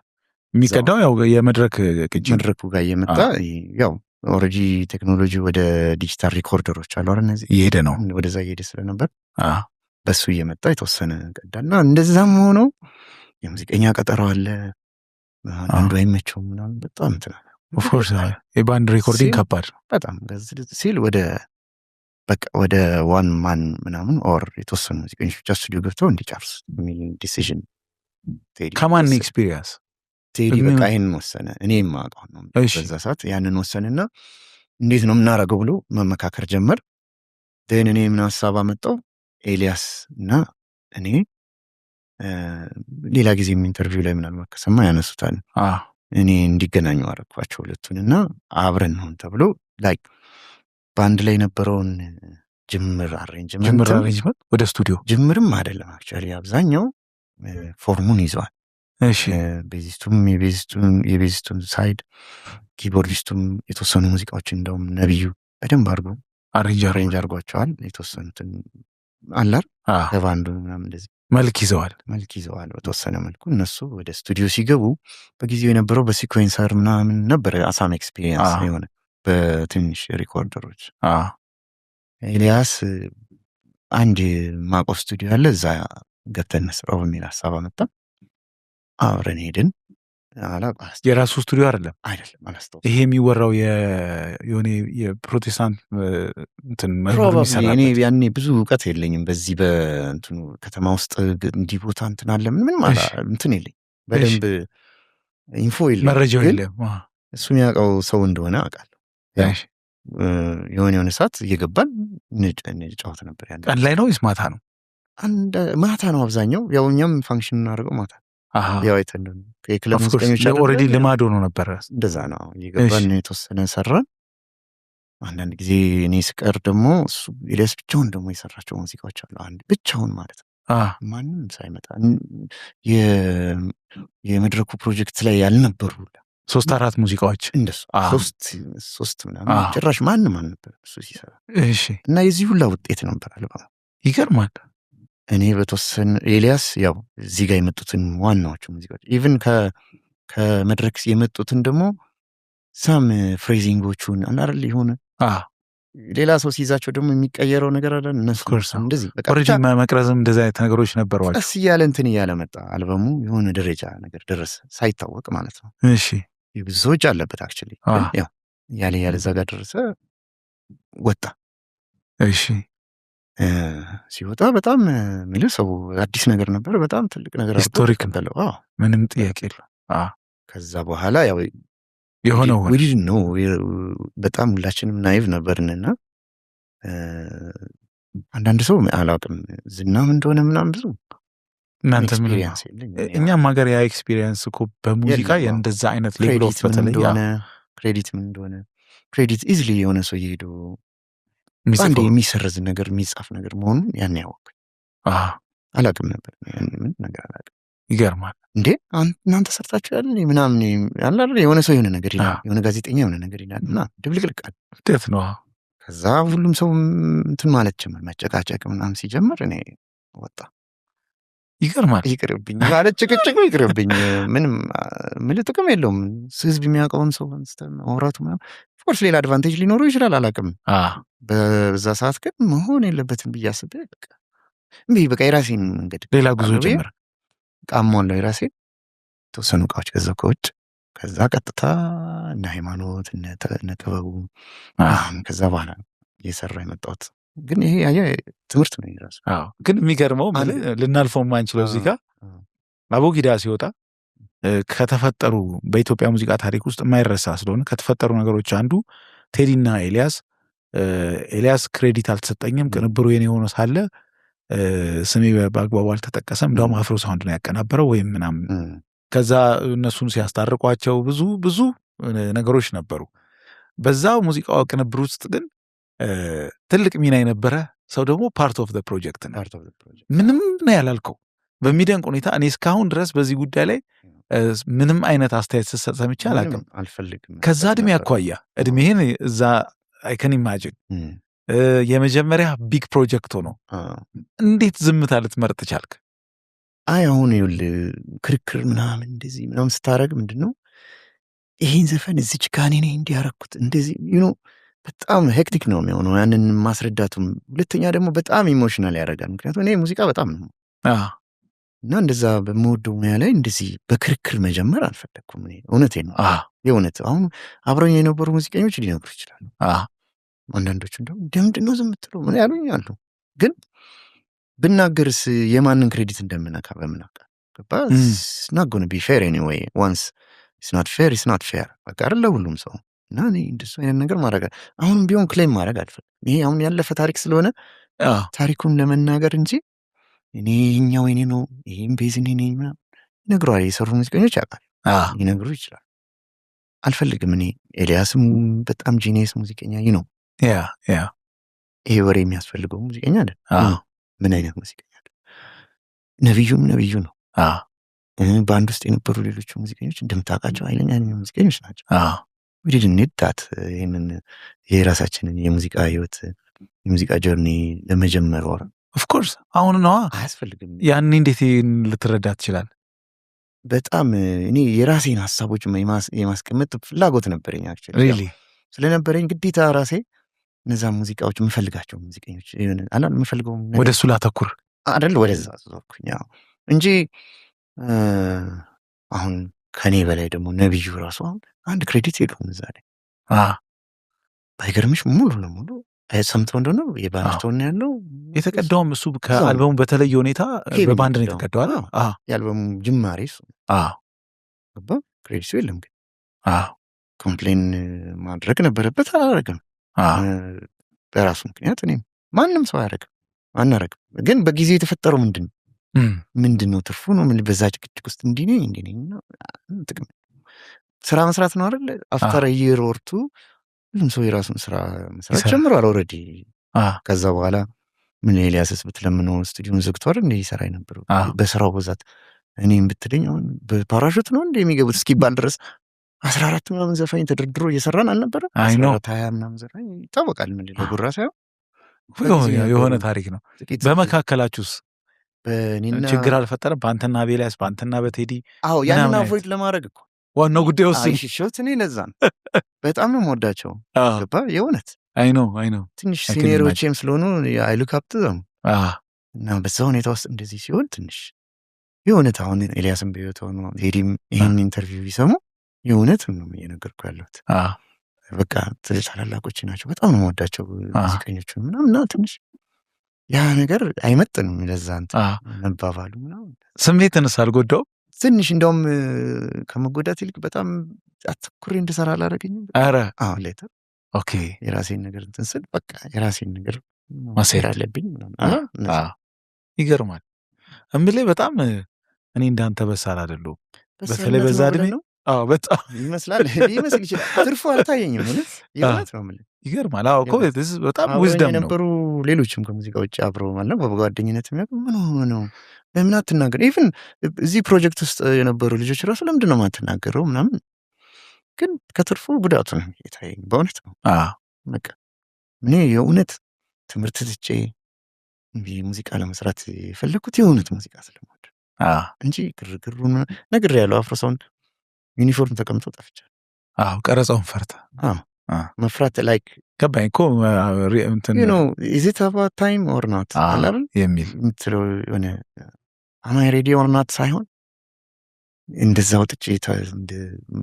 የሚቀዳው ያው የመድረክ ቅጂ መድረኩ ጋር እየመጣ ያው ኦልሬዲ ቴክኖሎጂ ወደ ዲጂታል ሪኮርደሮች አሉ አይደል? እነዚህ እየሄደ ነው፣ ወደዛ እየሄደ ስለነበር በሱ እየመጣ የተወሰነ ቀዳና እንደዛም ሆኖ የሙዚቀኛ ቀጠሮ አለ። አንዱ አይመቸውም ምናምን በጣም እንትና ኦፍ ኮርስ የባንድ ሪኮርዲንግ ከባድ ነው በጣም ሲል ወደ ዋን ማን ምናምን ኦር የተወሰኑ ሙዚቀኞች ብቻ ስቱዲዮ ገብተው እንዲጨርስ የሚል ዲሲዥን ከማን ኤክስፒሪየንስ ቴዲ በቃ ይህንን ወሰነ። እኔ የማውቀው ነው በዛ ሰዓት ያንን ወሰንና እንዴት ነው የምናደርገው ብሎ መመካከር ጀመር። ደን እኔ ምን ሀሳብ አመጣው ኤልያስ እና እኔ ሌላ ጊዜ ኢንተርቪው ላይ ምናልባት ከሰማ ያነሱታል። እኔ እንዲገናኙ አደረኳቸው ሁለቱንና አብረን ነው ተብሎ ላይ በአንድ ላይ የነበረውን ጅምር አሬንጅመንት ወደ ስቱዲዮ ጅምርም አይደለም አክቹዋሊ አብዛኛው ፎርሙን ይዘዋል። እሺ የቤዚስቱን ሳይድ ኪቦርዲስቱም የተወሰኑ ሙዚቃዎችን እንደውም ነብዩ በደንብ አድርጎ አሬንጅ አድርጓቸዋል። የተወሰኑትን አላር ከባንዱ ምናምን እንደዚህ መልክ ይዘዋል በተወሰነ መልኩ። እነሱ ወደ ስቱዲዮ ሲገቡ በጊዜው የነበረው በሲኮንሰር ምናምን ነበር አሳም ኤክስፒሪየንስ የሆነ በትንሽ ሪኮርደሮች። ኤልያስ አንድ ማቆፍ ስቱዲዮ አለ፣ እዛ ገብተን መስራው በሚል ሀሳብ አመጣ። አብረን ሄድን። የራሱ ስቱዲዮ አይደለም አላስታውስም። ይሄ የሚወራው የሆነ የፕሮቴስታንት እንትን እኔ ያኔ ብዙ እውቀት የለኝም በዚህ በእንትኑ ከተማ ውስጥ እንዲህ ቦታ እንትን አለ ምን ማለት እንትን የለኝም በደንብ ኢንፎ የለኝም፣ መረጃው የለም። እሱ የሚያውቀው ሰው እንደሆነ አውቃለሁ። የሆነ ሰዓት እየገባን እንጫወት ነበር። ያን ቀን ላይ ነው ወይስ ማታ ነው? ማታ ነው አብዛኛው። ያው እኛም ፋንክሽን እናደርገው ማታ ያው አይተን የክለብ ሙዚቀኞች ኦልሬዲ ልማድ ሆኖ ነበረ። እንደዛ ነው እየገባን የተወሰነ ሰራን። አንዳንድ ጊዜ እኔ ስቀር ደግሞ እሱ ኤልያስ ብቻውን ደግሞ የሰራቸው ሙዚቃዎች አሉ። አንድ ብቻውን ማለት ነው ማንም ሳይመጣ የመድረኩ ፕሮጀክት ላይ ያልነበሩ 3-4 ሙዚቃዎች እንደሱ 3 ምናምን ጭራሽ ማንም አልነበረ እሱ ሲሰራ። እሺ እና የዚህ ሁላ ውጤት ነበር አልበሙ። ይገርማል። እኔ በተወሰነ ኤልያስ ያው እዚህ ጋር የመጡትን ዋናዎቹ ሙዚቃዎች ኢቭን ከመድረክ የመጡትን ደግሞ ሳም ፍሬዚንጎቹን አናረል የሆነ ሌላ ሰው ሲይዛቸው ደግሞ የሚቀየረው ነገር አለ። እነሱ እንደዚህ በቃ መቅረዝም እንደዚህ አይነት ነገሮች ነበሯል። ቀስ እያለ እንትን እያለ መጣ። አልበሙ የሆነ ደረጃ ነገር ደረሰ ሳይታወቅ ማለት ነው። እሺ ብዙ ሰዎች አለበት አክቹሊ ያው ያለ እዛ ጋር ደረሰ ወጣ። እሺ ሲወጣ በጣም ምለ ሰው አዲስ ነገር ነበር። በጣም ትልቅ ነገር ሂስቶሪክ ነው። ምንም ጥያቄ የለው። ከዛ በኋላ ያው የሆነው ነው በጣም ሁላችንም ናይቭ ነበርንና አንዳንድ ሰው አላውቅም ዝናም እንደሆነ ምናምን ብዙ እናንተ ምን እኛም ሀገር ያ ኤክስፒሪየንስ እኮ በሙዚቃ የእንደዛ አይነት ሌቭል ኦፍ በተለይ ክሬዲት ምን እንደሆነ ክሬዲት ኢዝሊ የሆነ ሰው ይሄዱ አንዴ የሚሰረዝ ነገር የሚጻፍ ነገር መሆኑን ያን ያወቅኩኝ። አላውቅም ነበር ምን ነገር አላውቅም። ይገርማል እንዴ እናንተ ሰርታችሁ ያለ ምናምን ያለ አይደል የሆነ ሰው የሆነ ነገር ይላል፣ የሆነ ጋዜጠኛ የሆነ ነገር ይላል እና ድብልቅልቃል እንዴት ነው። ከዛ ሁሉም ሰው እንትን ማለት ጀመር፣ መጨቃጨቅ ምናምን ሲጀምር እኔ ወጣ። ይገርማል። ይቅርብኝ ማለት ጭቅጭቁ ይቅርብኝ፣ ምንም ምን ጥቅም የለውም። ህዝብ የሚያውቀውን ሰው ማውራቱ ምናምን ኦፍኮርስ ሌላ አድቫንቴጅ ሊኖረው ይችላል አላውቅም። በዛ ሰዓት ግን መሆን የለበትም ብዬ አስቤ በቃ የራሴን መንገድ ሌላ ጉዞ ጀመረ። ቃሟለው የራሴን ተወሰኑ እቃዎች ገዛው ከውጭ። ከዛ ቀጥታ እነ ሃይማኖት እነ ጥበቡ ከዛ በኋላ እየሰራ የመጣሁት ግን ይሄ ትምህርት ነው የራሱ። ግን የሚገርመው ልናልፈው የማንችለው እዚህ ጋር አቦጊዳ ሲወጣ ከተፈጠሩ በኢትዮጵያ ሙዚቃ ታሪክ ውስጥ የማይረሳ ስለሆነ ከተፈጠሩ ነገሮች አንዱ ቴዲና ኤልያስ ክሬዲት አልተሰጠኝም፣ ቅንብሩ የኔ ሆኖ ሳለ ስሜ በአግባቡ አልተጠቀሰም፣ እንደውም አፍሮ ሳውንድ ነው ያቀናበረው ወይም ምናምን። ከዛ እነሱን ሲያስታርቋቸው ብዙ ነገሮች ነበሩ። በዛው ሙዚቃው ቅንብር ውስጥ ግን ትልቅ ሚና የነበረ ሰው ደግሞ ፓርት ኦፍ ዘ ፕሮጀክት ነው። ምንም ነው ያላልከው በሚደንቅ ሁኔታ። እኔ እስካሁን ድረስ በዚህ ጉዳይ ላይ ምንም አይነት አስተያየት ስትሰጥ ሰምቼ አላውቅም። ከዛ እድሜ አኳያ እድሜህን እዛ አይከን ኢማጂን የመጀመሪያ ቢግ ፕሮጀክት ሆኖ እንዴት ዝምታ ልትመርጥ ቻልክ? አሁን ይኸውልህ ክርክር ምናምን እንደዚህ ምናምን ስታደርግ ምንድን ነው ይሄን ዘፈን እዚች ጋኔ ነኝ እንዲያረኩት እንደዚህ በጣም ሄክቲክ ነው የሚሆነው ያንን ማስረዳቱም። ሁለተኛ ደግሞ በጣም ኢሞሽናል ያደርጋል። ምክንያቱም እኔ ሙዚቃ በጣም ነው እና እንደዛ በምወደው ሙያ ላይ እንደዚህ በክርክር መጀመር አልፈለግኩም። እኔ እውነቴን ነው የእውነት። አሁን አብረኝ የነበሩ ሙዚቀኞች ሊነግሩ ይችላሉ። አንዳንዶቹ እንደምንድን ነው ዝም የምትለው ምን ያሉኝ አሉ። ግን ብናገርስ የማንን ክሬዲት እንደምነካ በምናቃ ናጎን ቢ ፌር ኤኒዌይ ዋንስ ኢትስ ናት ፌር ኢትስ ናት ፌር በቃ አይደለ ሁሉም ሰው እና እኔ እንደሱ አይነት ነገር ማድረግ አሁንም ቢሆን ክሌም ማድረግ አልፈልግም። ይሄ አሁን ያለፈ ታሪክ ስለሆነ ታሪኩን ለመናገር እንጂ እኔ ይኸኛው እኔ ነው ይሄም ቤዝን እኔ ምናምን ይነግረዋል። የሰሩ ሙዚቀኞች ያውቃል ሊነግሩ ይችላል። አልፈልግም። እኔ ኤልያስም በጣም ጂኒየስ ሙዚቀኛ ነው። ይሄ ወሬ የሚያስፈልገው ሙዚቀኛ አይደል? ምን አይነት ሙዚቀኛ አይደል? ነብዩ ነው። ባንድ ውስጥ የነበሩ ሌሎች ሙዚቀኞች እንደምታውቃቸው ኃይለኛ ሙዚቀኞች ናቸው። we didn't need that ይሄንን የራሳችንን የሙዚቃ ህይወት የሙዚቃ ጀርኒ ለመጀመር ወር ኦፍ ኮርስ አሁን ነው አያስፈልግም። ያን እንዴት ልትረዳ ትችላል? በጣም እኔ የራሴን ሀሳቦች የማስቀመጥ ፍላጎት ነበረኝ አክቹዋሊ ሪሊ ስለነበረኝ ግዴታ ራሴ እነዛ ሙዚቃዎች የምፈልጋቸው ሙዚቀኞች አላ የምፈልገው ወደ እሱ ላተኩር አይደል ወደዛ ዞርኩኝ እንጂ አሁን ከኔ በላይ ደግሞ ነብዩ ራሱ አሁን አንድ ክሬዲት የለውም እዛ ላይ ባይገርምሽ ሙሉ ለሙሉ ሰምተው እንደሆነ የባንድ ቶን ያለው የተቀዳውም እሱ ከአልበሙ በተለየ ሁኔታ በባንድ ነው የተቀዳው አይደል? የአልበሙ ጅማሬ እሱ ገባ ክሬዲቱ የለም ግን ኮምፕሌን ማድረግ ነበረበት አላረግም በራሱ ምክንያት እኔም ማንም ሰው አናረግም ግን በጊዜው የተፈጠረው ምንድን ነው ትርፉ ነው ምን በዛ ጭቅጭቅ ውስጥ እንዲህ ነው ጥቅም ስራ መስራት ነው አይደል አፍተር ኢየር ወርቱ ሁሉም ሰው የራሱን ስራ መስራት ጀምሯል ኦልሬዲ ከዛ በኋላ ምን ኤልያስስ ብትለምነው ስቱዲዮን ዘግቷል እንደ ይሰራ የነበረው በስራው ብዛት እኔም ብትለኝ አሁን በፓራሹት ነው እንደ የሚገቡት እስኪባል ድረስ 14 ምናምን ዘፋኝ ተደርድሮ እየሰራን አልነበረ 14 20 ምናምን ዘፋኝ ይታወቃል ምን ለጉራ ሳይሆን የሆነ ታሪክ ነው በመካከላችሁስ በእኔና ችግር አልፈጠረም በአንተና በኤልያስ በአንተና በቴዲ ያንን አቮይድ ለማድረግ እኮ ዋናው ጉዳይ ወስን አይሽሾት እኔ ለዛ ነው በጣም ነው የምወዳቸው ገባ የእውነት አይ ነው ትንሽ ሲኒየሮቼም ስለሆኑ አይ ሉክ አፕ ቱ ዘም እና በዛ ሁኔታ ውስጥ እንደዚህ ሲሆን ትንሽ የእውነት አሁን ኤልያስም በህይወት ሆኖ ቴዲም ይህን ኢንተርቪው ቢሰሙ የእውነት ነው እየነገርኩ ያለሁት በቃ ታላላቆች ናቸው በጣም ነው የምወዳቸው ሙዚቀኞቹ ምናምና ትንሽ ያ ነገር አይመጥንም ለዛ መባባሉ ምናምን ስሜትንስ አልጎዳው ትንሽ እንደውም ከመጎዳት ይልቅ በጣም አትኩሬ እንድሰራ አላደረገኝም ኧረ ሌተር ኦኬ የራሴን ነገር እንትን ስል በቃ የራሴን ነገር ማሰር አለብኝ ይገርማል እምልህ በጣም እኔ እንዳንተ በሳል አይደለሁም በተለይ በዛ እድሜ ነው በጣም ይመስላል ይመስል ይችላል ትርፉ አልታየኝም ማለት የእውነት ነው የምልህ ይገርማል እኮ በጣም ዊዝደም ነው የነበሩ ሌሎችም ከሙዚቃ ውጭ አብረው ማለት በጓደኝነት ምን ነው ለምን አትናገር ኢቭን እዚህ ፕሮጀክት ውስጥ የነበሩ ልጆች ራሱ ለምንድን ነው የማትናገረው ምናምን ግን ከትርፉ ጉዳቱ ነው የታየኝ በእውነት ነው በቃ እኔ የእውነት ትምህርት ትቼ ሙዚቃ ለመስራት የፈለኩት የእውነት ሙዚቃ ስለምወድ እንጂ ግርግሩን ነግሬያለሁ አፍሮ ሳውንድ ዩኒፎርም ተቀምጦ ጠፍቻለሁ ቀረጻውን ፈርታ መፍራት ላይክ ገባኝ እኮ እንትን is it about time or not አላለም የሚል የምትለው የሆነ am I ready or not ሳይሆን እንደዛ ወጥቼ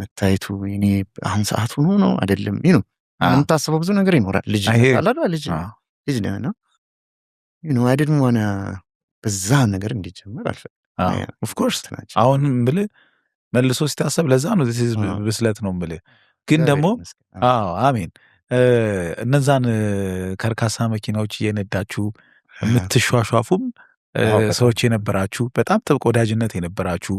መታየቱ እኔ አሁን ሰዓቱ ነው አይደለም የምታስበው ብዙ ነገር ይኖራል ልጅ ነህ I didn't want በዛ ነገር እንዲጀምር አልፈልግም of course አሁን ብልህ መልሶ ሲታሰብ ለዛ ነው ብስለት ነው ብልህ ግን ደግሞ አሜን እነዛን ከርካሳ መኪናዎች እየነዳችሁ የምትሿሿፉም ሰዎች የነበራችሁ በጣም ጥብቅ ወዳጅነት የነበራችሁ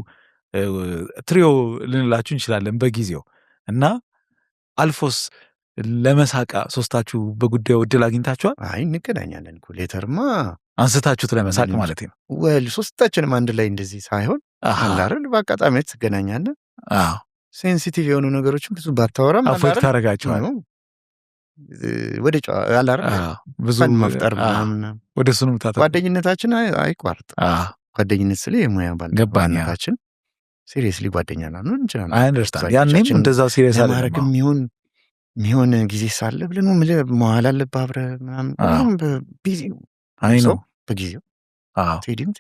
ትሪዮ ልንላችሁ እንችላለን በጊዜው እና አልፎስ ለመሳቃ ሶስታችሁ በጉዳዩ እድል አግኝታችኋል? አይ እንገናኛለን እኮ ሌተርማ አንስታችሁት ለመሳቅ ማለት ነው ወል ሶስታችንም አንድ ላይ እንደዚህ ሳይሆን አላረል በአጋጣሚዎች ትገናኛለን ሴንሲቲቭ የሆኑ ነገሮችን ብዙ ባታወራም አፎት ታረጋቸዋል ወደ አላረ ብዙ መፍጠር ምናምን ወደ እሱንም ጓደኝነታችን አይቋርጥ ጓደኝነት ስለ የሙያ ባልገባኛችን ሲሪየስሊ ጓደኛ ነው እንችላለን አይ አንደርስታንድ ያኔም እንደዛው ሲሪየስ አለማረግም የሚሆን ጊዜ ሳለ ብለን መዋል አለብህ አብረህ ምናምን ቢዚ አይ ነው በጊዜው ቴዲም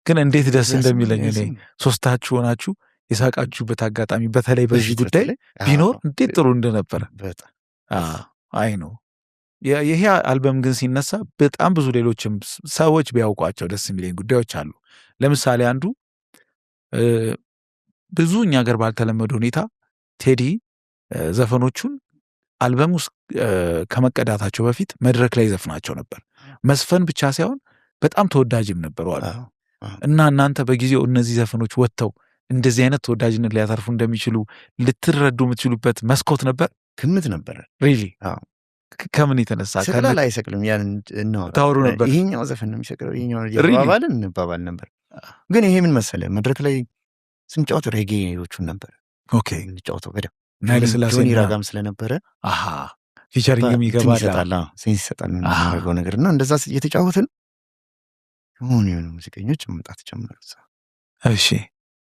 ግን እንዴት ደስ እንደሚለኝ እኔ ሶስታችሁ ሆናችሁ የሳቃችሁበት አጋጣሚ በተለይ በዚህ ጉዳይ ቢኖር እንዴት ጥሩ እንደነበረ በጣም አይ ነው ይሄ አልበም ግን ሲነሳ በጣም ብዙ ሌሎችም ሰዎች ቢያውቋቸው ደስ የሚለኝ ጉዳዮች አሉ ለምሳሌ አንዱ ብዙ እኛ ሀገር ባልተለመደ ሁኔታ ቴዲ ዘፈኖቹን አልበም ውስጥ ከመቀዳታቸው በፊት መድረክ ላይ ዘፍናቸው ነበር መስፈን ብቻ ሳይሆን በጣም ተወዳጅም ነበሩ አሉ እና እናንተ በጊዜው እነዚህ ዘፈኖች ወጥተው እንደዚህ አይነት ተወዳጅነት ሊያተርፉ እንደሚችሉ ልትረዱ የምትችሉበት መስኮት ነበር ግምት ነበር ሪሊ ከምን የተነሳ ሰቅላል አይሰቅልም ያን ነው ታወሩ ነበር ይሄኛው ዘፈን ነው የሚሰቅለው ይሄኛው ይባባልን እንባባል ነበር ግን ይሄ ምን መሰለ መድረክ ላይ ስንጫወት ሬጌዎቹን ነበር ኦኬ እንጫወተው በደምብ ናይለ ስላሴ ጆኒ ራጋም ስለነበረ ፊቸሪንግም ይገባል ሴንስ ይሰጣል የምናደርገው ነገር እና እንደዛ እየተጫወትን የሆኑ ሙዚቀኞች መምጣት ጀመሩ። እሺ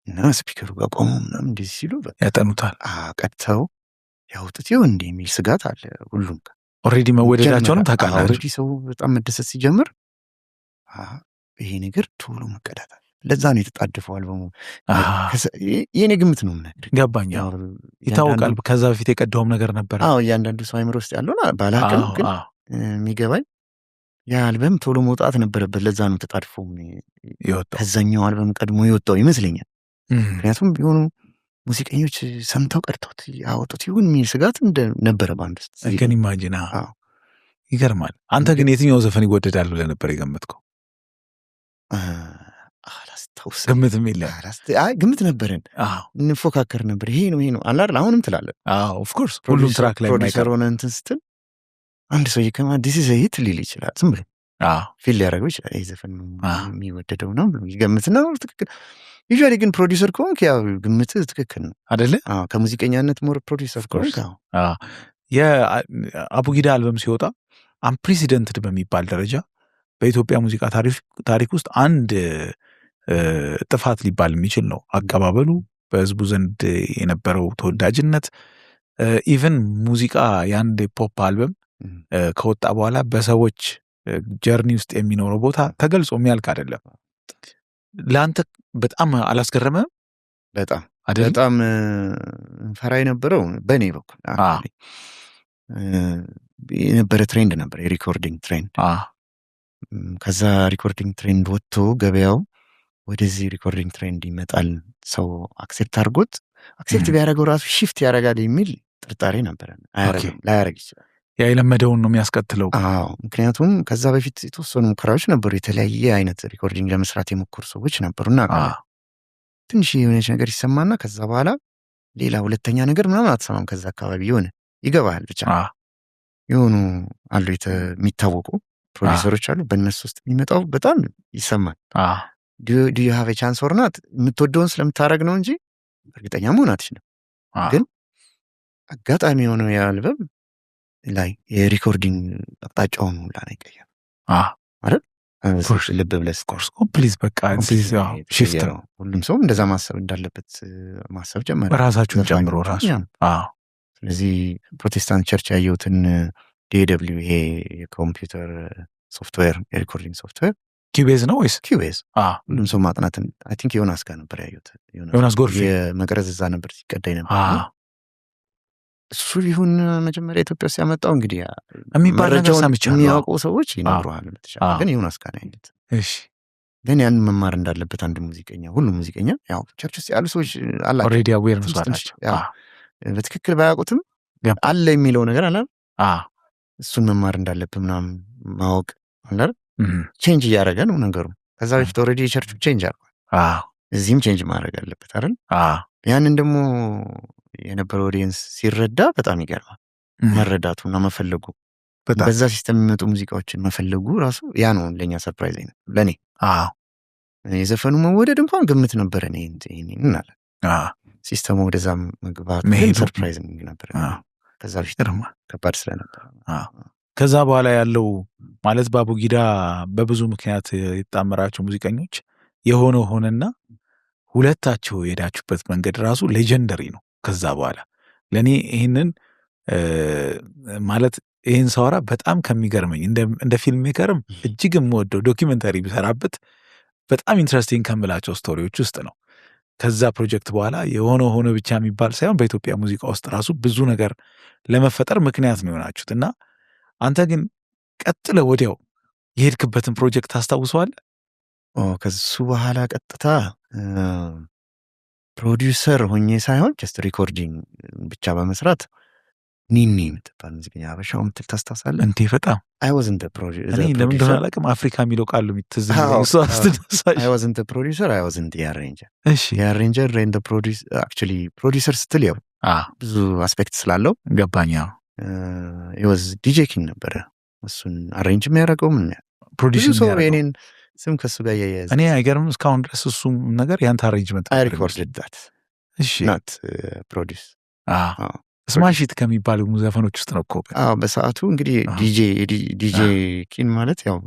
እና ስፒከሩ ጋር ቆሙ ምናምን እንደዚህ ሲሉ ያጠኑታል ቀድተው ያውጡት ይሆን እንደ የሚል ስጋት አለ ሁሉም ጋር። ኦልሬዲ መወደዳቸውንም ታውቃለህ። ኦልሬዲ ሰው በጣም መደሰት ሲጀምር ይሄ ነገር ቶሎ መቀዳት አለ። ለዛ ነው የተጣደፈው አልበሙ። የኔ ግምት ነው የምነግርህ። ገባኝ። ይታወቃል ከዛ በፊት የቀዳውም ነገር ነበር። እያንዳንዱ ሰው አይምሮ ውስጥ ያለውን ባላቅም ግን የሚገባኝ ያ አልበም ቶሎ መውጣት ነበረበት። ለዛ ነው ተጣድፎ ከዛኛው አልበም ቀድሞ የወጣው ይመስለኛል። ምክንያቱም የሆኑ ሙዚቀኞች ሰምተው ቀድተውት ያወጡት ይሁን የሚል ስጋት ነበረ ባንድ ውስጥ። ግን ኢማጂን ይገርማል። አንተ ግን የትኛው ዘፈን ይወደዳል ብለህ ነበር የገመትከው? አላስታውስም። ግምትም የለም? ግምት ነበረን፣ እንፎካከር ነበር። ይሄ ነው አለ አይደል? አሁንም ትላለህ። ኦፍኮርስ ሁሉም ትራክ ላይ ፕሮዲሰር ሆነ እንትን ስትል አንድ ሰው ይከማ ዲስ ኢዝ ሂት ሊል ይችላል። ዝም ብሎ ፊል ሊያደርገው ይችላል። ይሄ ዘፈን የሚወደደው ነው ብሎ ይገምትና ትክክል። ዩዥዋሊ ግን ፕሮዲሰር ከሆንክ ያው ግምትህ ትክክል ነው አይደለ? ከሙዚቀኛነት ሞር ፕሮዲሰር ከሆንክ የአቡጊዳ አልበም ሲወጣ አንፕሬሲደንትድ በሚባል ደረጃ በኢትዮጵያ ሙዚቃ ታሪክ ውስጥ አንድ ጥፋት ሊባል የሚችል ነው። አቀባበሉ፣ በህዝቡ ዘንድ የነበረው ተወዳጅነት፣ ኢቨን ሙዚቃ የአንድ ፖፕ አልበም ከወጣ በኋላ በሰዎች ጀርኒ ውስጥ የሚኖረው ቦታ ተገልጾ የሚያልቅ አይደለም። ለአንተ በጣም አላስገረመም? በጣም ፈራ የነበረው በእኔ በኩል የነበረ ትሬንድ ነበር፣ የሪኮርዲንግ ትሬንድ። ከዛ ሪኮርዲንግ ትሬንድ ወጥቶ ገበያው ወደዚህ ሪኮርዲንግ ትሬንድ ይመጣል፣ ሰው አክሴፕት አድርጎት አክሴፕት ቢያደርገው ራሱ ሽፍት ያደርጋል የሚል ጥርጣሬ ነበረ። ላያደርግ ይችላል። ያ የለመደውን ነው የሚያስከትለው። ምክንያቱም ከዛ በፊት የተወሰኑ ሙከራዎች ነበሩ፣ የተለያየ አይነት ሪኮርዲንግ ለመስራት የሞከሩ ሰዎች ነበሩና ትንሽ የሆነች ነገር ይሰማና ከዛ በኋላ ሌላ ሁለተኛ ነገር ምናምን አትሰማም። ከዛ አካባቢ የሆነ ይገባል ብቻ የሆኑ አሉ የሚታወቁ ፕሮዲሰሮች አሉ፣ በእነሱ ውስጥ የሚመጣው በጣም ይሰማል። ዱ ዩ ሃቭ ኤ ቻንስ ኦር ናት? የምትወደውን ስለምታደርግ ነው እንጂ እርግጠኛ መሆን አትችልም። ግን አጋጣሚ የሆነው የአልበም ላይ የሪኮርዲንግ አቅጣጫውን ሁላ ነው ይቀየር ማለት ልብ ብለህ ፕሊዝ በቃ ሽፍት ነው። ሁሉም ሰው እንደዛ ማሰብ እንዳለበት ማሰብ ጀመረ፣ ራሳችሁን ጨምሮ ራሱ። ስለዚህ ፕሮቴስታንት ቸርች ያየሁትን ዲኤደብሊው ይሄ የኮምፒውተር ሶፍትዌር የሪኮርዲንግ ሶፍትዌር ኪቤዝ ነው ወይስ ኪቤዝ? ሁሉም ሰው ማጥናትን አይ ቲንክ ዮናስ ጋር ነበር ያየሁት። ዮናስ ጎርፍ የመቅረዝ እዛ ነበር ሲቀዳይ ነበር። እሱ ይሁን መጀመሪያ ኢትዮጵያ ውስጥ ያመጣው እንግዲህ የሚባል ነገር ሰምቻለሁ። የሚያውቁ ሰዎች ይነግሩሃል። ግን ዮናስ ጋር ነው ያየሁት። ግን ያንን መማር እንዳለበት አንድ ሙዚቀኛ፣ ሁሉም ሙዚቀኛ ያው ቸርች ውስጥ ያሉ ሰዎች አላቸው ኦልሬዲ አዌርነስ አላቸው። በትክክል ባያውቁትም አለ የሚለው ነገር አለ። እሱን መማር እንዳለብህ ምናምን ማወቅ አለ። ቼንጅ እያደረገ ነው ነገሩ። ከዛ በፊት ኦልሬዲ የቸርቹ ቼንጅ አድርጓል። እዚህም ቼንጅ ማድረግ አለበት አይደል? ያንን ደግሞ የነበረው ኦዲየንስ ሲረዳ በጣም ይገርማል። መረዳቱና መፈለጉ፣ በዛ ሲስተም የሚመጡ ሙዚቃዎችን መፈለጉ ራሱ ያ ነው ለእኛ ሰርፕራይዝ አይነት ለእኔ። የዘፈኑ መወደድ እንኳን ግምት ነበረ እናለ ሲስተሙ ወደዛ መግባት ሰርፕራይዝ ነበረ። ከዛ በፊት ከባድ ስለነበረ ከዛ በኋላ ያለው ማለት በአቡጊዳ በብዙ ምክንያት የተጣመራቸው ሙዚቀኞች የሆነው ሆነና ሁለታቸው የሄዳችሁበት መንገድ ራሱ ሌጀንደሪ ነው። ከዛ በኋላ ለእኔ ይህንን ማለት ይህን ሳወራ በጣም ከሚገርመኝ እንደ ፊልም ሜከርም እጅግ የምወደው ዶኪመንተሪ ቢሰራበት በጣም ኢንትረስቲንግ ከምላቸው ስቶሪዎች ውስጥ ነው። ከዛ ፕሮጀክት በኋላ የሆነ ሆነ ብቻ የሚባል ሳይሆን በኢትዮጵያ ሙዚቃ ውስጥ ራሱ ብዙ ነገር ለመፈጠር ምክንያት ነው የሆናችሁት። እና አንተ ግን ቀጥለ ወዲያው የሄድክበትን ፕሮጀክት ታስታውሰዋለህ? ከሱ በኋላ ቀጥታ ፕሮዲውሰር ሆኜ ሳይሆን ጀስት ሪኮርዲንግ ብቻ በመስራት ኒኒ የምትባል ሙዚቀኛ ሀበሻው ምትል ታስታውሳለህ? እንዴ በጣም I wasn't the producer. ለምን እንደሆነ አላውቅም። አፍሪካ የሚለው ቃሉ የሚትዝም I wasn't the producer, I wasn't the arranger. እሺ the arranger and the producer actually producer ስትል ያው ብዙ አስፔክት ስላለው ገባኛ። it was DJ King ነበረ እሱን አሬንጅ የሚያደርገው ምን ፕሮዲውሰር ሰው የኔን ስም ከሱ ጋር ያያያዘ እኔ አይገርም እስካሁን ድረስ እሱም ነገር ያንተ አሬንጅመንት አይ ሪኮርድድ ዳት እሺ ናት ፕሮዲስ ስማሽት ከሚባሉ ዘፈኖች ውስጥ ነው እኮ በሰዓቱ እንግዲህ ዲጄ ኪን ማለት ያው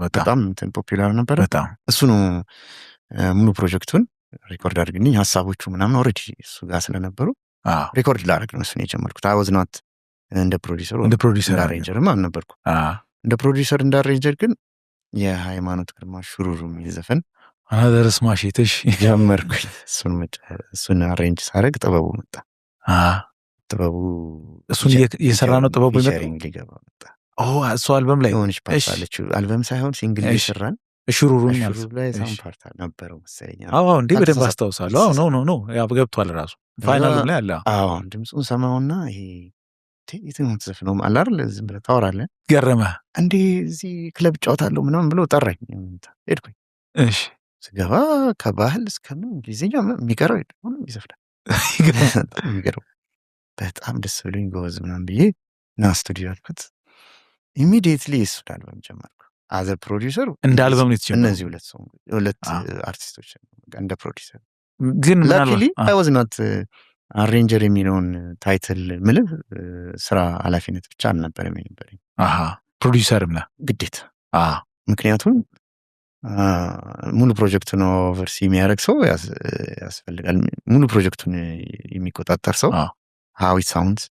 በጣም እንትን ፖፑላር ነበረ በጣም እሱ ነው ሙሉ ፕሮጀክቱን ሪኮርድ አድርግልኝ ሀሳቦቹ ምናምን ኦልሬዲ እሱ ጋር ስለነበሩ ሪኮርድ ላደርግ ነው እሱን የጀመርኩት አይ ዋዝ ኖት እንደ ፕሮዲሰር አሬንጀርም አልነበርኩ እንደ ፕሮዲሰር እንደ አሬንጀር ግን የሃይማኖት ግርማ ሹሩሩ የሚል ዘፈን አናዘር ስማሽት እሺ ጀመርኩኝ እሱን አሬንጅ ሳደርግ ጥበቡ መጣ ጥበቡ እሱን እየሰራ ነው ጥበቡ ሊገባ መጣ እሱ አልበም ላይ ሆነች ፓርት አለች አልበም ሳይሆን ሲንግል እየሰራን ሹሩሩን ላይ ሳም ፓርት ነበረው መሰለኝ እንዴ በደንብ አስታውሳለሁ ኖ ያው ገብቷል ራሱ ፋይናሉም ላይ አለ ድምፁን ሰማውና ይሄ የትኛውን ትዘፍነው አለ አይደል ዝም ብለህ ታወራለህ ገረመህ እንዴ እዚህ ክለብ እጫወታለሁ ምናምን ብሎ ጠራኝ ሄድኩኝ እሺ ስገባ ከባህል እስከምን እንግሊዝኛ የሚቀረው ሁሉ ይዘፍናል የሚገርም በጣም ደስ ብሎኝ ጎበዝ ምናምን ብዬ ና ስቱዲዮ አልኩት ኢሚዲየትሊ እሱን አልበም ጀመርኩ አዘ ፕሮዲውሰር እንደ አልበም ነው የተጀመረው እነዚህ ሁለት አርቲስቶች እንደ ፕሮዲውሰር ግን ላኪሊ አይ ዋዝ ኖት አሬንጀር የሚለውን ታይትል ምልህ ስራ ኃላፊነት ብቻ አልነበረም የነበረኝ ፕሮዲውሰርም ነህ ግዴታ ምክንያቱም ሙሉ ፕሮጀክቱን ኦቨርሲ የሚያደርግ ሰው ያስፈልጋል ሙሉ ፕሮጀክቱን የሚቆጣጠር ሰው ሃው ኢት ሳውንድስ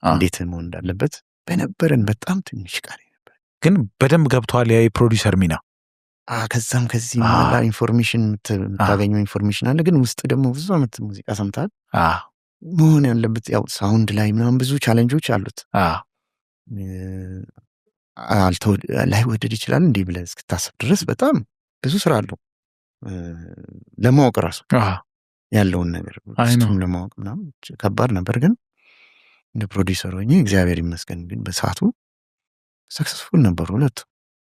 እንዴት መሆን እንዳለበት በነበረን በጣም ትንሽ ቃል ነበር ግን በደንብ ገብቷል ያ የፕሮዲውሰር ሚና ከዛም ከዚህ ማላ ኢንፎርሜሽን የምታገኘው ኢንፎርሜሽን አለ ግን ውስጥ ደግሞ ብዙ አመት ሙዚቃ ሰምታል መሆን ያለበት ያው ሳውንድ ላይ ምናምን ብዙ ቻሌንጆች አሉት ላይ ወደድ ይችላል እንዲህ ብለህ እስክታሰብ ድረስ በጣም ብዙ ስራ አለው ለማወቅ ራሱ ያለውን ነገር እሱም ለማወቅ ምናምን ከባድ ነበር ግን እንደ ፕሮዲውሰር ሆኜ እግዚአብሔር ይመስገን ግን በሰዓቱ ሰክሰስፉል ነበሩ ሁለቱ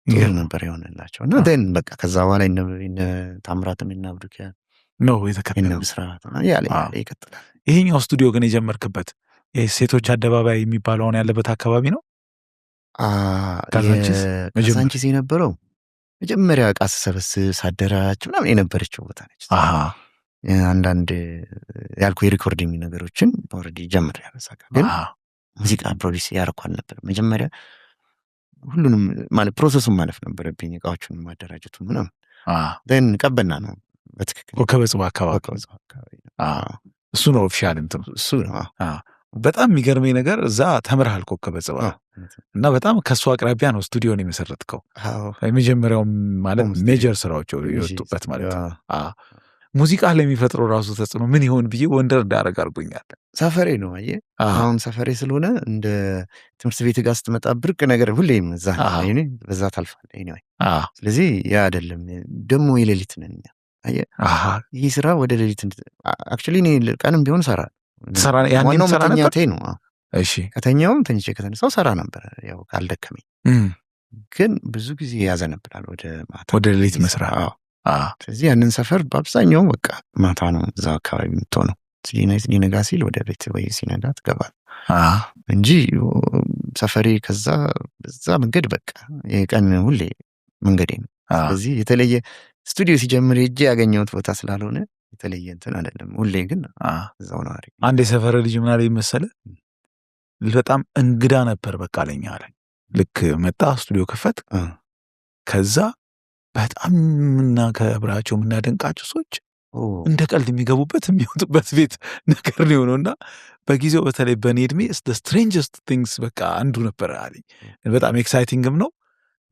ጥሩ ነበር የሆነላቸው እና ደን በቃ ከዛ በኋላ እነ ታምራትም እና ብሩኪያ ነው የተከተለው ስራት ያለ ይቀጥላል ይሄኛው ስቱዲዮ ግን የጀመርክበት የሴቶች አደባባይ የሚባለው አሁን ያለበት አካባቢ ነው ካዛንቺስ የነበረው መጀመሪያ ዕቃ ስሰበስብ ሳደራጅ ምናምን የነበረችው ቦታ ነች አንዳንድ ያልኩ የሪኮርዲንግ ነገሮችን ኦልሬዲ ጀምር ያረሳካ ግን ሙዚቃ ፕሮዲስ ያደርኩ አልነበር መጀመሪያ ሁሉንም ማለት ፕሮሰሱን ማለፍ ነበረብኝ ዕቃዎቹን ማደራጀቱ ምናምን ደን ቀበና ነው በትክክል ኮከበጽባ አካባቢ እሱ ነው ኦፊሻል እንትን እሱ ነው በጣም የሚገርመኝ ነገር እዛ ተምርሃል ኮከበጽባ እና በጣም ከሱ አቅራቢያ ነው ስቱዲዮን የመሰረትከው የመጀመሪያው ማለት ሜጀር ስራዎች የወጡበት ማለት ነው ሙዚቃ ለሚፈጥረው ራሱ ተጽዕኖ ምን ይሆን ብዬ ወንደር እንዳረግ አድርጎኛል ሰፈሬ ነው አየህ አሁን ሰፈሬ ስለሆነ እንደ ትምህርት ቤት ጋር ስትመጣ ብርቅ ነገር ሁሌም እዛ በዛ ታልፋለህ ኤኒዌይ ስለዚህ ያ አይደለም ደግሞ የሌሊት ነን አየህ ይህ ስራ ወደ ሌሊት አክቹዋሊ እኔ ቀንም ቢሆን ሰራ ያኔም ሰራ ነበር ነው እሺ ከተኛውም ተኝቼ ከተነሳው ሰራ ነበር ያው ካልደከመኝ ግን ብዙ ጊዜ ያዘነብላል ወደ ማታ ወደ ሌሊት መስራት ስለዚህ ያንን ሰፈር በአብዛኛው በቃ ማታ ነው እዛ አካባቢ የምትሆነው ሊነጋ ሲል ወደ ቤት ወይ ሲነጋ ትገባል እንጂ ሰፈሬ ከዛ በዛ መንገድ በቃ የቀን ሁሌ መንገዴ ነው ስለዚህ የተለየ ስቱዲዮ ሲጀምር ሄጄ ያገኘሁት ቦታ ስላልሆነ የተለየ እንትን አይደለም ሁሌ ግን እዛው ነው አሪፍ አንድ የሰፈረ ልጅ ምን አለኝ መሰለህ በጣም እንግዳ ነበር በቃ አለኝ አለ ልክ መጣ ስቱዲዮ ከፈት ከዛ በጣም የምናከብራቸው የምናደንቃቸው ሰዎች እንደ ቀልድ የሚገቡበት የሚወጡበት ቤት ነገር ነው የሆነውና በጊዜው በተለይ በኔ እድሜ the strangest things በቃ አንዱ ነበር አለኝ በጣም ኤክሳይቲንግም ነው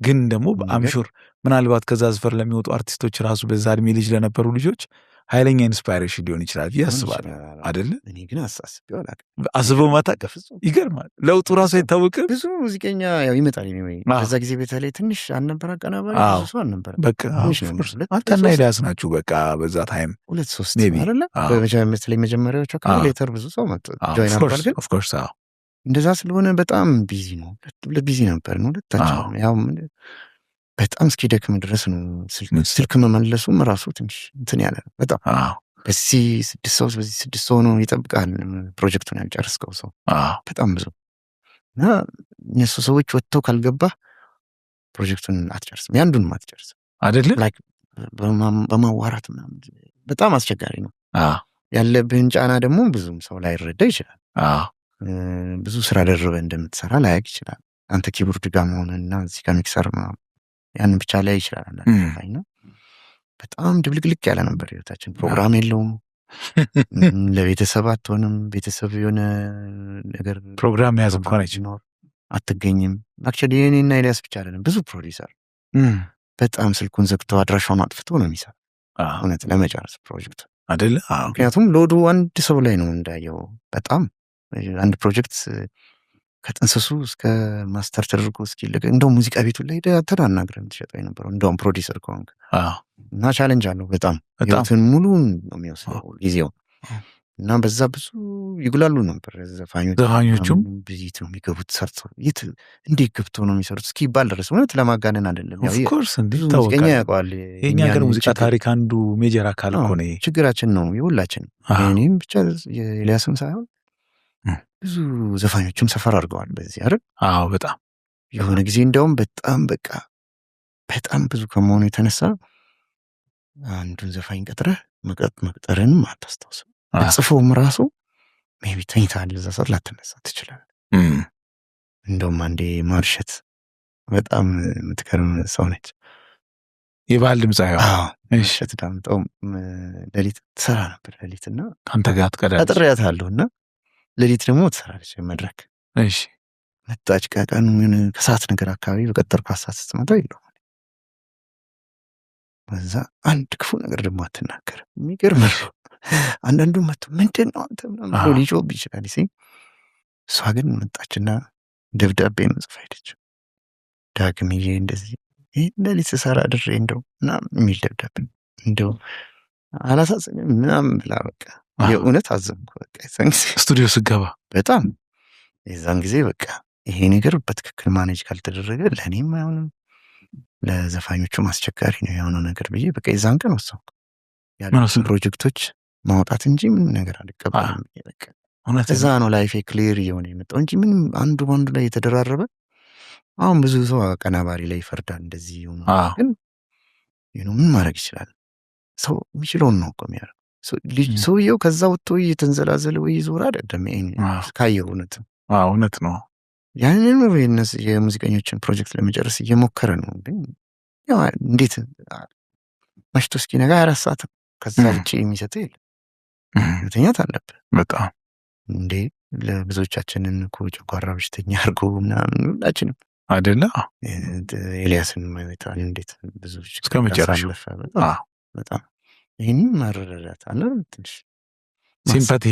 ግን ደግሞ አምሹር ምናልባት ከዛ ዝፈር ለሚወጡ አርቲስቶች ራሱ በዛ እድሜ ልጅ ለነበሩ ልጆች ኃይለኛ ኢንስፓይሬሽን ሊሆን ይችላል ያስባል አይደለ እኔ ግን አሳስቤው አላውቅም አስበው ማታቀፍ ይገርማል ለውጡ ራሱ አይታወቅም ብዙ ሙዚቀኛ ያው ይመጣል ነው በዛ ጊዜ በተለይ ትንሽ አልነበረ አቀናባሪ ብዙ ሰው አልነበረ በቃ አንተና ኤልያስ ናችሁ በቃ በዛ ታይም 2-3 አይደለ በመጀመሪያ መጀመሪያዎቹ ሌተር ብዙ ሰው መጣ ጆይን አድርጓል ግን ኦፍ ኮርስ እንደዛ ስለሆነ በጣም ቢዚ ነው ቢዚ ነበር ነው ሁለታችን ያው በጣም እስኪደክም ድረስ ነው ስልክ መመለሱም ራሱ ትንሽ እንትን ያለ በጣም በዚህ 6 ሰው ነው ይጠብቃል ፕሮጀክቱን ያልጨረስከው ሰው በጣም ብዙ እና እነሱ ሰዎች ወጥተው ካልገባ ፕሮጀክቱን አትጨርስም ያንዱን አትጨርስም አይደለ ላይክ በማዋራት ምናምን በጣም አስቸጋሪ ነው። ያለብህን ጫና ደግሞ ብዙም ሰው ላይረዳ ይችላል። ብዙ ስራ ደርበህ እንደምትሰራ ላያቅ ይችላል። አንተ ኪቦርድ ጋር መሆንና እዚህ ጋር ሚክሰር ያንን ብቻ ላይ ይችላል እና በጣም ድብልቅልቅ ያለ ነበር ህይወታችን። ፕሮግራም የለውም። ለቤተሰብ አትሆንም። ቤተሰብ የሆነ ነገር ፕሮግራም ያዝ እንኳን አይችልም፣ አትገኝም። አክቹዋሊ የኔና ኤልያስ ብቻ አይደለም፣ ብዙ ፕሮዲውሰር በጣም ስልኩን ዘግተው አድራሻውን አጥፍቶ ነው የሚሰራ እውነት ለመጨረስ ፕሮጀክት አይደለ። ምክንያቱም ሎዱ አንድ ሰው ላይ ነው እንዳየው። በጣም አንድ ፕሮጀክት ከጥንስሱ እስከ ማስተር ተደርጎ እስኪለቀቅ እንደውም ሙዚቃ ቤቱ ላይ ተናግረን ትሸጠው የነበረው እንደውም ፕሮዲውሰር ከሆንክ እና ቻሌንጅ አለው በጣም ህይወትን ሙሉ ነው የሚወስደው ጊዜው እና በዛ ብዙ ይጉላሉ ነበር ዘፋኞቹም ብዙት ነው የሚገቡት ሰርተው የት እንዴት ገብቶ ነው የሚሰሩት እስኪባል ድረስ እውነት ለማጋነን አይደለም። ኦፍኮርስ ሙዚቀኛ ያውቀዋል። የእኛ ሀገር ሙዚቃ ታሪክ አንዱ ሜጀር አካል እኮ ነው። ችግራችን ነው የሁላችን። እኔም ብቻ የኤልያስም ሳይሆን ብዙ ዘፋኞችም ሰፈር አድርገዋል በዚህ አይደል? አዎ በጣም የሆነ ጊዜ እንደውም በጣም በቃ በጣም ብዙ ከመሆኑ የተነሳ አንዱን ዘፋኝ ቀጥረህ መቅጠርንም አታስታውስም። ጽፎም ራሱ ሜቢ ተኝታል እዛ ሰዓት ላትነሳ ትችላለህ። እንደውም አንዴ ማርሸት በጣም የምትገርም ሰው ነች። የባህል ድምፃዊ ማርሸት ዳምጠው ሌሊት ትሰራ ነበር። ሌሊትና አንተ ጋር ቀጥሬያታለሁ እና ሌሊት ደግሞ ትሰራለች መድረክ። እሺ መጣች ቀኑ ከሰዓት ነገር አካባቢ በቀጠርኳት ሰዓት ስትመጣ የለውም። በዛ አንድ ክፉ ነገር ደግሞ አትናገር። የሚገርም አንዳንዱ መጥቶ ምንድን ነው አንተ ምናምን ሊጮህ ይችላል። እሷ ግን መጣችና ደብዳቤ መጽፋ ሄደች። ዳግምዬ እንደዚህ ሌሊት ስሰራ ድሬ እንደው ምናምን የሚል ደብዳቤ እንደው አላሳዝንም ምናምን ብላ በቃ የእውነት አዘንኩ። በቃ የዛን ጊዜ ስቱዲዮ ስገባ በጣም የዛን ጊዜ በቃ ይሄ ነገር በትክክል ማኔጅ ካልተደረገ ለእኔም አይሆንም ለዘፋኞቹም አስቸጋሪ ነው የሆነው ነገር ብዬ በቃ የዛን ቀን ወሰንኩ። ያሉትን ፕሮጀክቶች ማውጣት እንጂ ምን ነገር አልቀበልም። በቃ እዛ ነው ላይፌ ክሊር እየሆነ የመጣው እንጂ ምንም አንዱ በአንዱ ላይ የተደራረበ። አሁን ብዙ ሰው አቀናባሪ ላይ ይፈርዳል እንደዚህ ሆኖ፣ ግን ምን ማድረግ ይችላል? ሰው የሚችለውን ነው እኮ የሚያደርገው። ሰውየው ከዛ ወጥቶ እየተንዘላዘለ ወይ ዞር አይደለም ካየው እውነት ነው። ያንን የሙዚቀኞችን ፕሮጀክት ለመጨረስ እየሞከረ ነው። ግን እንዴት መሽቶ እስኪነጋ 24 ሰዓት ከዛ ውጭ የሚሰጥ የለም። መተኛት አለብህ። በጣም እንዴ ለብዙዎቻችንን እኮ ጨጓራ በሽተኛ አድርጎ ምናምን ሁላችንም አይደለ? ኤልያስን ማይታል እንዴት ብዙ እስከ መጨረሻው በጣም ይህንን ማረዳዳት አለ። ትንሽ ሲምፓቲ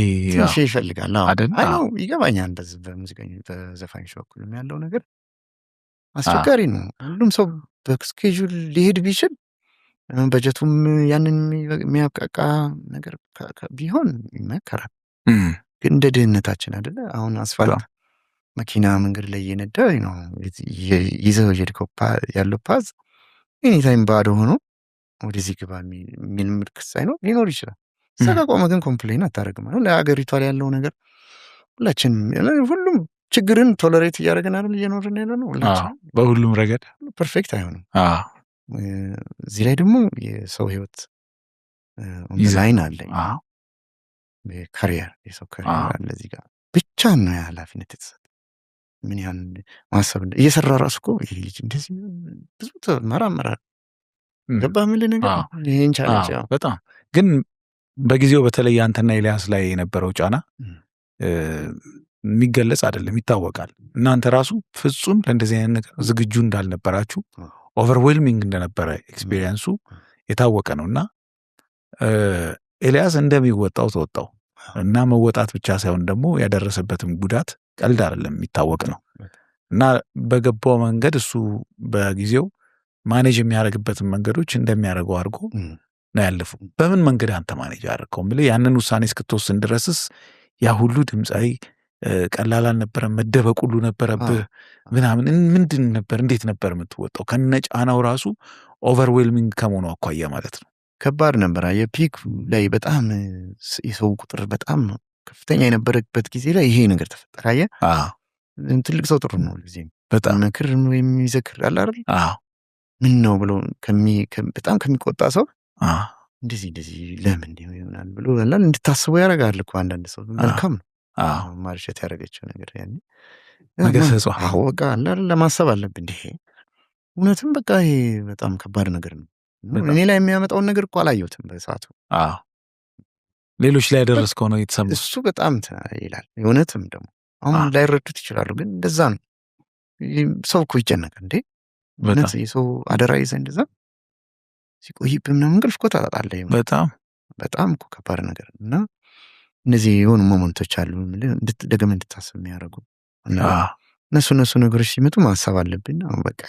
ይፈልጋል። አይ ነው ይገባኛል። በዚህ በሙዚቀኞች በዘፋኞች በኩል ያለው ነገር አስቸጋሪ ነው። ሁሉም ሰው በስኬጁል ሊሄድ ቢችል በጀቱም ያንን የሚያብቃቃ ነገር ቢሆን ይመከራል። ግን እንደ ድህነታችን አይደለ? አሁን አስፋልት መኪና መንገድ ላይ እየነዳ ነው ይዘው የሄድከው ያለው ፓዝ ኤኒታይም ባዶ ሆኖ ወደዚህ ግባ የሚል ምልክት ሳይኖር ሊኖር ይችላል። እዛ ጋ ቆመህ ግን ኮምፕሌን አታደርግም። ለሀገሪቷ ላይ ያለው ነገር ሁሉም ችግርን ቶለሬት እያደረግን አይደል እየኖርን ያለ ነው። በሁሉም ረገድ ፐርፌክት አይሆንም። እዚህ ላይ ደግሞ የሰው ህይወት ላይን አለ። ካሪየር የሰው ካሪየር አለ እዚህ ጋር ብቻ ነው የኃላፊነት የተሰጠ። ምን ያህል ማሰብ እየሰራ ራሱ እኮ ይሄ ልጅ እንደዚህ ብዙ ተመራመራል። ገባ ምል ነገር ይሄን ቻለች። በጣም ግን በጊዜው በተለይ አንተና ኤልያስ ላይ የነበረው ጫና የሚገለጽ አይደለም፣ ይታወቃል። እናንተ ራሱ ፍጹም ለእንደዚህ አይነት ነገር ዝግጁ እንዳልነበራችሁ ኦቨርዌልሚንግ እንደነበረ ኤክስፔሪየንሱ የታወቀ ነው። እና ኤልያስ እንደሚወጣው ተወጣው እና መወጣት ብቻ ሳይሆን ደግሞ ያደረሰበትም ጉዳት ቀልድ አይደለም፣ የሚታወቅ ነው። እና በገባው መንገድ እሱ በጊዜው ማኔጅ የሚያደርግበትን መንገዶች እንደሚያደርገው አድርጎ ነው ያለፈው። በምን መንገድ አንተ ማኔጅ አደረግከው? ብለህ ያንን ውሳኔ እስክትወስን ድረስስ ያ ሁሉ ድምፃዊ ቀላል አልነበረም። መደበቅ ሁሉ ነበረብህ ምናምን። ምንድን ነበር? እንዴት ነበር የምትወጣው? ከነ ጫናው ራሱ ኦቨርዌልሚንግ ከመሆኑ አኳያ ማለት ነው። ከባድ ነበር። የፒክ ላይ በጣም የሰው ቁጥር በጣም ከፍተኛ የነበረበት ጊዜ ላይ ይሄ ነገር ተፈጠረ። አየህ ትልቅ ሰው ጥሩ ነው ጊዜ በጣም ምክር ወይም ይዘክር አለ አይደል? ምን ነው ብሎ በጣም ከሚቆጣ ሰው እንደዚህ ለምን ይሆናል ብሎ ያላል እንድታስቡ ያደርጋል እኮ አንዳንድ ሰው መልካም ነው ማርሸት ያደረገችው ነገር ያኔ መገሰጿ በቃ አለ ለማሰብ አለብን እንዴ እውነትም በቃ ይሄ በጣም ከባድ ነገር ነው እኔ ላይ የሚያመጣውን ነገር እኮ አላየሁትም በሰዓቱ ሌሎች ላይ ያደረስከው ነው የተሰማው እሱ በጣም ይላል እውነትም ደግሞ አሁን ላይረዱት ይችላሉ ግን እንደዛ ነው ሰው እኮ ይጨነቃል እንዴ እውነት የሰው አደራ ይዘህ እንደዛ ሲቆይብህ ምናምን እንቅልፍ እኮ ታጣለህ በጣም እኮ ከባድ ነገር እና እነዚህ የሆኑ ሞመንቶች አሉ ደግመህ እንድታስብ የሚያደርጉ እነሱ ነገሮች ሲመጡ ማሰብ አለብኝ አሁን በቃ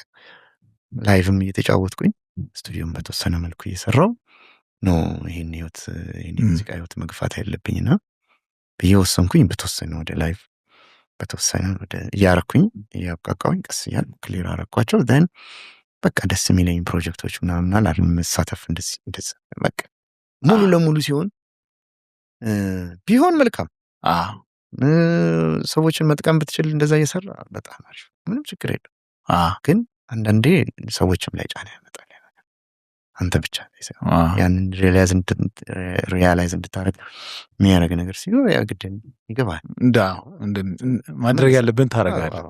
ላይቭም እየተጫወትኩኝ ስቱዲዮም በተወሰነ መልኩ እየሰራው ነው ይሄን ሙዚቃ ህይወት መግፋት ያለብኝና በየወሰንኩኝ በተወሰነ ወደ ላይቭ በተወሰነ ወደ እያረኩኝ እያብቃቃውኝ ቀስ እያልኩ ክሊር አረኳቸው then በቃ ደስ የሚለኝ ፕሮጀክቶች ምናምን አለ መሳተፍ እንደዚህ በቃ ሙሉ ለሙሉ ሲሆን ቢሆን መልካም ሰዎችን መጥቀም ብትችል እንደዛ እየሰራ በጣም አሪፍ ምንም ችግር የለም ግን አንዳንዴ ሰዎችም ላይ ጫና ያመጣል አንተ ብቻ ያንን ሪያላይዝ እንድታረግ የሚያደርግ ነገር ሲሆን ያ ግድን ይገባል ማድረግ ያለብን ታረጋለህ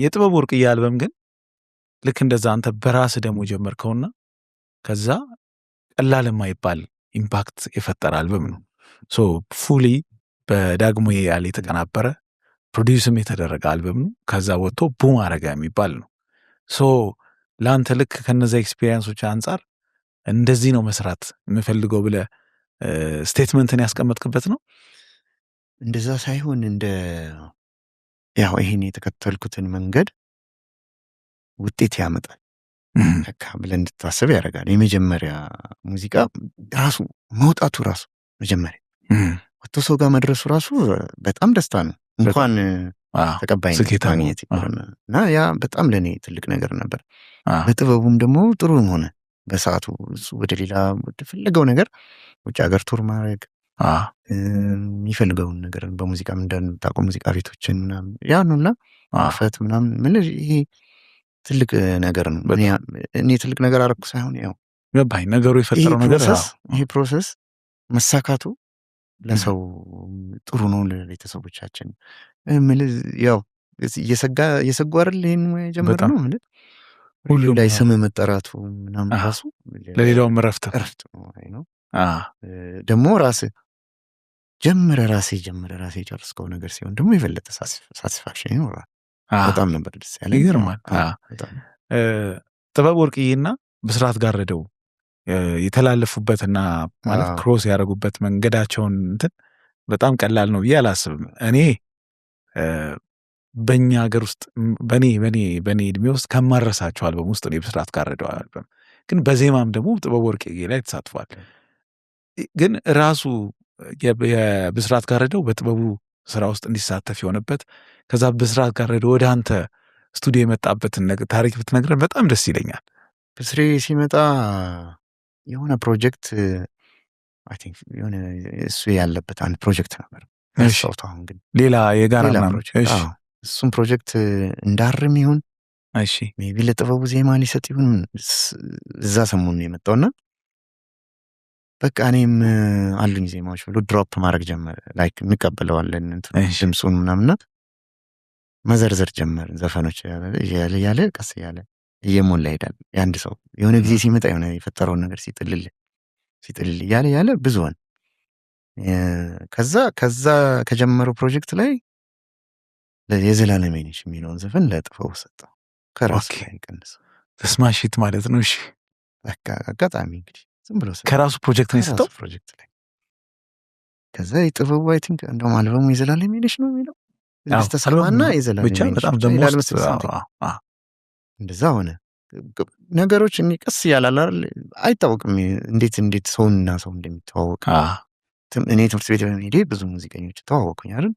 የጥበብ ወርቅዬ አልበም ግን ልክ እንደዛ አንተ በራስህ ደግሞ ጀመርከውና ከዛ ቀላል የማይባል ኢምፓክት የፈጠረ አልበም ነው ፉሊ በዳግሞ ያለ የተቀናበረ ፕሮዲዩስም የተደረገ አልበም ነው ከዛ ወጥቶ ቡም አረጋ የሚባል ነው ለአንተ ልክ ከነዛ ኤክስፒሪየንሶች አንጻር እንደዚህ ነው መስራት የምፈልገው ብለ ስቴትመንትን ያስቀመጥክበት ነው እንደዛ ሳይሆን ያው ይሄን የተከተልኩትን መንገድ ውጤት ያመጣል ለካ ብለን እንድታስብ ያደርጋል የመጀመሪያ ሙዚቃ ራሱ መውጣቱ ራሱ መጀመሪያ ወጥቶ ሰው ጋር መድረሱ ራሱ በጣም ደስታ ነው እንኳን ተቀባይነት ማግኘት እና ያ በጣም ለኔ ትልቅ ነገር ነበር በጥበቡም ደግሞ ጥሩ ሆነ በሰዓቱ እሱ ወደ ሌላ ወደ ፈለገው ነገር ውጭ ሀገር ቱር ማድረግ የሚፈልገውን ነገር በሙዚቃም እንደምታውቀው ሙዚቃ ቤቶችን ምናምን ያ ነውና ፈት ምናምን ምን ይሄ ትልቅ ነገር ነው እኔ ትልቅ ነገር አረኩ ሳይሆን ያው ገባኝ ነገሩ የፈጠረው ነገር ይሄ ፕሮሰስ መሳካቱ ለሰው ጥሩ ነው ለቤተሰቦቻችን ያው እየሰጉ አይደል ይሄን ጀምር ነው ማለት ሁሉ ላይ ስም መጠራቱ ምናምን ራሱ ለሌላው ረፍት ነው ደግሞ ራሴ ጨርስከው ነገር ሲሆን ደግሞ የበለጠ ሳቲስፋክሽን ይኖራል በጣም ነበር ደስ ያለኝ ይገርማል ጥበብ ወርቅዬና ብስራት ጋረደው የተላለፉበትና ማለት ክሮስ ያደረጉበት መንገዳቸውን እንትን በጣም ቀላል ነው ብዬ አላስብም እኔ በእኛ ሀገር ውስጥ በኔ እድሜ ውስጥ ከማረሳቸው አልበም ውስጥ ነው ብስራት ጋረደው አልበም ግን በዜማም ደግሞ ጥበብ ወርቅዬ ላይ ተሳትፏል ግን ራሱ የብስራት ጋረደው በጥበቡ ስራ ውስጥ እንዲሳተፍ የሆነበት ከዛ ብስራት ጋረደው ወደ አንተ ስቱዲዮ የመጣበትን ታሪክ ብትነግረን በጣም ደስ ይለኛል ብስሬ ሲመጣ የሆነ ፕሮጀክት አይ ቲንክ የሆነ እሱ ያለበት አንድ ፕሮጀክት ነበር አሁን ግን ሌላ የጋራ ፕሮጀክት እሱም ፕሮጀክት እንዳርም ይሁን ሜቢ ለጥበቡ ዜማ ሊሰጥ ይሁን እዛ ሰሞኑን የመጣውና በቃ እኔም አሉኝ ዜማዎች ብሎ ድሮፕ ማድረግ ጀመረ ላይክ እንቀበለዋለን ድምፁን ምናምና መዘርዘር ጀመር ዘፈኖች ያለ ቀስ ያለ እየሞላ ይሄዳል የአንድ ሰው የሆነ ጊዜ ሲመጣ የሆነ የፈጠረውን ነገር ሲጥልል ያለ ብዙ ሆነ ከዛ ከጀመረው ፕሮጀክት ላይ የዘላለም ነሽ የሚለውን ዘፈን ለጥበቡ ሰጠው ከራሱ ላይ ቀንስ ተስማሽት ማለት ነው እሺ በቃ አጋጣሚ እንግዲህ ዝም ብሎ ከራሱ ፕሮጀክት ነው የሰጠው ፕሮጀክት ላይ ከዛ የጥበቡ አይ ቲንክ እንደውም አልበሙ የዘላለም ነሽ ነው የሚለው ተሰማና የዘላለም ብቻ በጣም ደግሞ እንደዛ ሆነ ነገሮች እኔ ቀስ ያላል አይታወቅም እንዴት ሰውና ሰው እንደሚተዋወቅ እኔ ትምህርት ቤት በመሄዴ ብዙ ሙዚቀኞች ተዋወቁኝ አይደል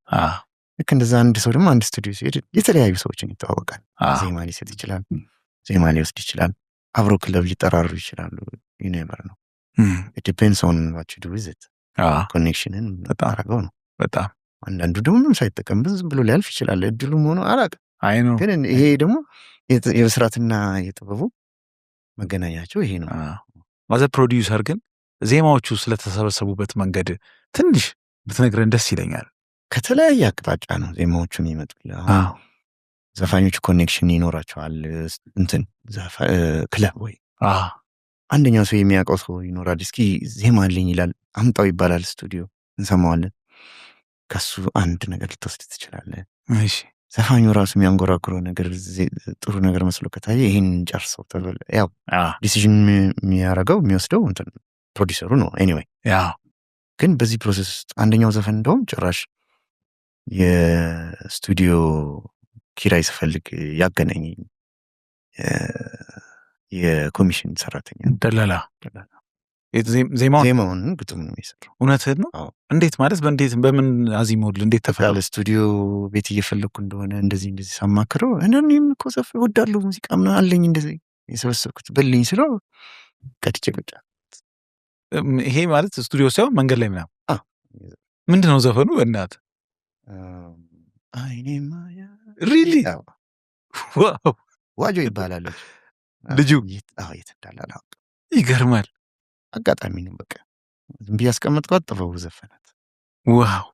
ልክ እንደዛ አንድ ሰው ደግሞ አንድ ስቱዲዮ ሲሄድ የተለያዩ ሰዎችን ይተዋወቃል ዜማ ሊሰጥ ይችላል ዜማ ሊወስድ ይችላል አብሮ ክለብ ሊጠራሩ ይችላሉ ይነበር ነው it depends on what you do with it ኮኔክሽንን አረጋው ነው በጣም አንዳንዱ ደግሞ ምንም ሳይጠቀም ዝም ብሎ ሊያልፍ ይችላል እድሉም ሆኖ አላውቅም አይ ነው ግን ይሄ ደግሞ የብስራትና የጥበቡ መገናኛቸው ይሄ ነው። ማዘ ፕሮዲውሰር ግን ዜማዎቹ ስለተሰበሰቡበት መንገድ ትንሽ ብትነግረን ደስ ይለኛል። ከተለያየ አቅጣጫ ነው ዜማዎቹ የሚመጡልህ። ዘፋኞቹ ኮኔክሽን ይኖራቸዋል። እንትን ክለብ ወይ አንደኛው ሰው የሚያውቀው ሰው ይኖራል። እስኪ ዜማ አለኝ ይላል፣ አምጣው ይባላል። ስቱዲዮ እንሰማዋለን። ከሱ አንድ ነገር ልትወስድ ትችላለህ። እሺ ዘፋኙ ራሱ የሚያንጎራጉረው ነገር ጥሩ ነገር መስሎ ከታየ ይህን ጨርሰው ተብሎ ያው ዲሲዥን የሚያደርገው የሚወስደው እንትን ፕሮዲሰሩ ነው። ኤኒዌይ ግን በዚህ ፕሮሰስ ውስጥ አንደኛው ዘፈን እንደውም ጭራሽ የስቱዲዮ ኪራይ ስፈልግ ያገናኝ የኮሚሽን ሰራተኛ ደላላ ዜማውን ግጥም ነው የሰራው። እውነትህን ነው? እንዴት ማለት በምን አዚሞል እንዴት ተፈለ? ስቱዲዮ ቤት እየፈለግኩ እንደሆነ እንደዚህ ሳማክረው እኔም እኮ ዘፍ እወዳለሁ ሙዚቃ ምናምን አለኝ እንደዚህ የሰበሰብኩት በልኝ ስለው ቀድቼ ቁጭ። ይሄ ማለት ስቱዲዮ ሳይሆን መንገድ ላይ ምናምን ምንድን ነው ዘፈኑ? በእናት አይኔማ ሪሊ ዋው ዋጆ ይባላል ልጁ። የት እንዳለ አላውቅም። ይገርማል። አጋጣሚ ነው በቃ ዝም ብዬ ያስቀመጥኳት ጥበቡ ዘፈናት። ዋው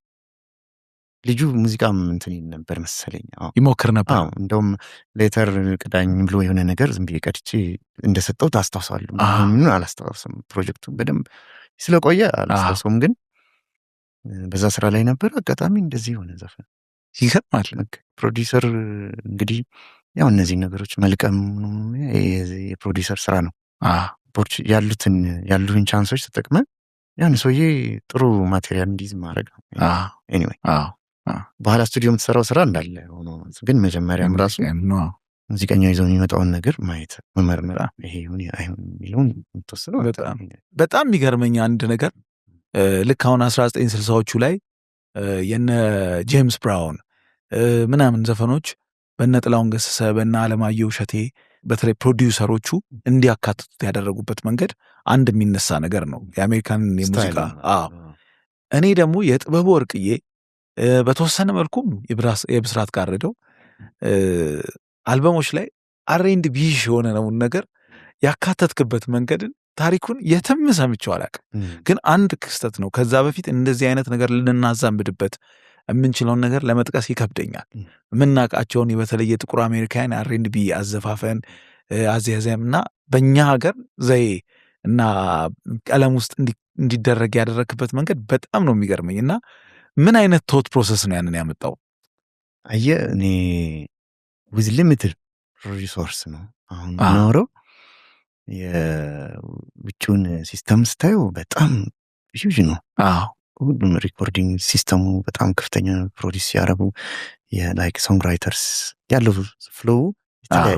ልጁ ሙዚቃም እንትን ነበር መሰለኝ ይሞክር ነበር። እንደውም ሌተር ቅዳኝ ብሎ የሆነ ነገር ዝም ብዬ ቀድቼ እንደሰጠው ታስታውሳለሁ። ምን አላስታውስም፣ ፕሮጀክቱን በደንብ ስለቆየ አላስታውሰውም። ግን በዛ ስራ ላይ ነበር። አጋጣሚ እንደዚህ የሆነ ዘፈን ይገርማል። ፕሮዲውሰር እንግዲህ ያው እነዚህ ነገሮች መልቀም የፕሮዲውሰር ስራ ነው። ያሉትን ቻንሶች ተጠቅመ ያን ሰውዬ ጥሩ ማቴሪያል እንዲይዝ ማድረግ ነው። ኤኒዌይ በኋላ ስቱዲዮ የምትሰራው ስራ እንዳለ ሆኖ ግን መጀመሪያም ራሱ ሙዚቀኛው ይዘው የሚመጣውን ነገር ማየት መመርመር፣ ይሄ ይሁን አይሁን የሚለውን የምትወስነው። በጣም የሚገርመኝ አንድ ነገር ልክ አሁን 1960ዎቹ ላይ የነ ጄምስ ብራውን ምናምን ዘፈኖች በነ ጥላሁን ገሰሰ በነ አለማየሁ እሸቴ በተለይ ፕሮዲውሰሮቹ እንዲያካትቱት ያደረጉበት መንገድ አንድ የሚነሳ ነገር ነው። የአሜሪካን የሙዚቃ እኔ ደግሞ የጥበቡ ወርቅዬ በተወሰነ መልኩም የብስራት ጋርደው አልበሞች ላይ አሬንድ ቢሽ የሆነ ነውን ነገር ያካተትክበት መንገድን ታሪኩን የትም ሰምቼው አላውቅም። ግን አንድ ክስተት ነው። ከዛ በፊት እንደዚህ አይነት ነገር ልናዛምድበት የምንችለውን ነገር ለመጥቀስ ይከብደኛል። የምናውቃቸውን በተለይ የጥቁር አሜሪካን አሬንድ ቢ አዘፋፈን አዘያዘም እና በእኛ ሀገር ዘዬ እና ቀለም ውስጥ እንዲደረግ ያደረክበት መንገድ በጣም ነው የሚገርመኝ። እና ምን አይነት ቶት ፕሮሰስ ነው ያንን ያመጣው? አየህ እኔ ዊዝ ሊሚትድ ሪሶርስ ነው አሁን የምኖረው። የውጭውን ሲስተም ስታዩ በጣም ሂውጅ ነው። ሁሉም ሪኮርዲንግ ሲስተሙ በጣም ከፍተኛ ፕሮዲስ ያደረጉ የላይክ ሶንግ ራይተርስ ያለው ፍሎው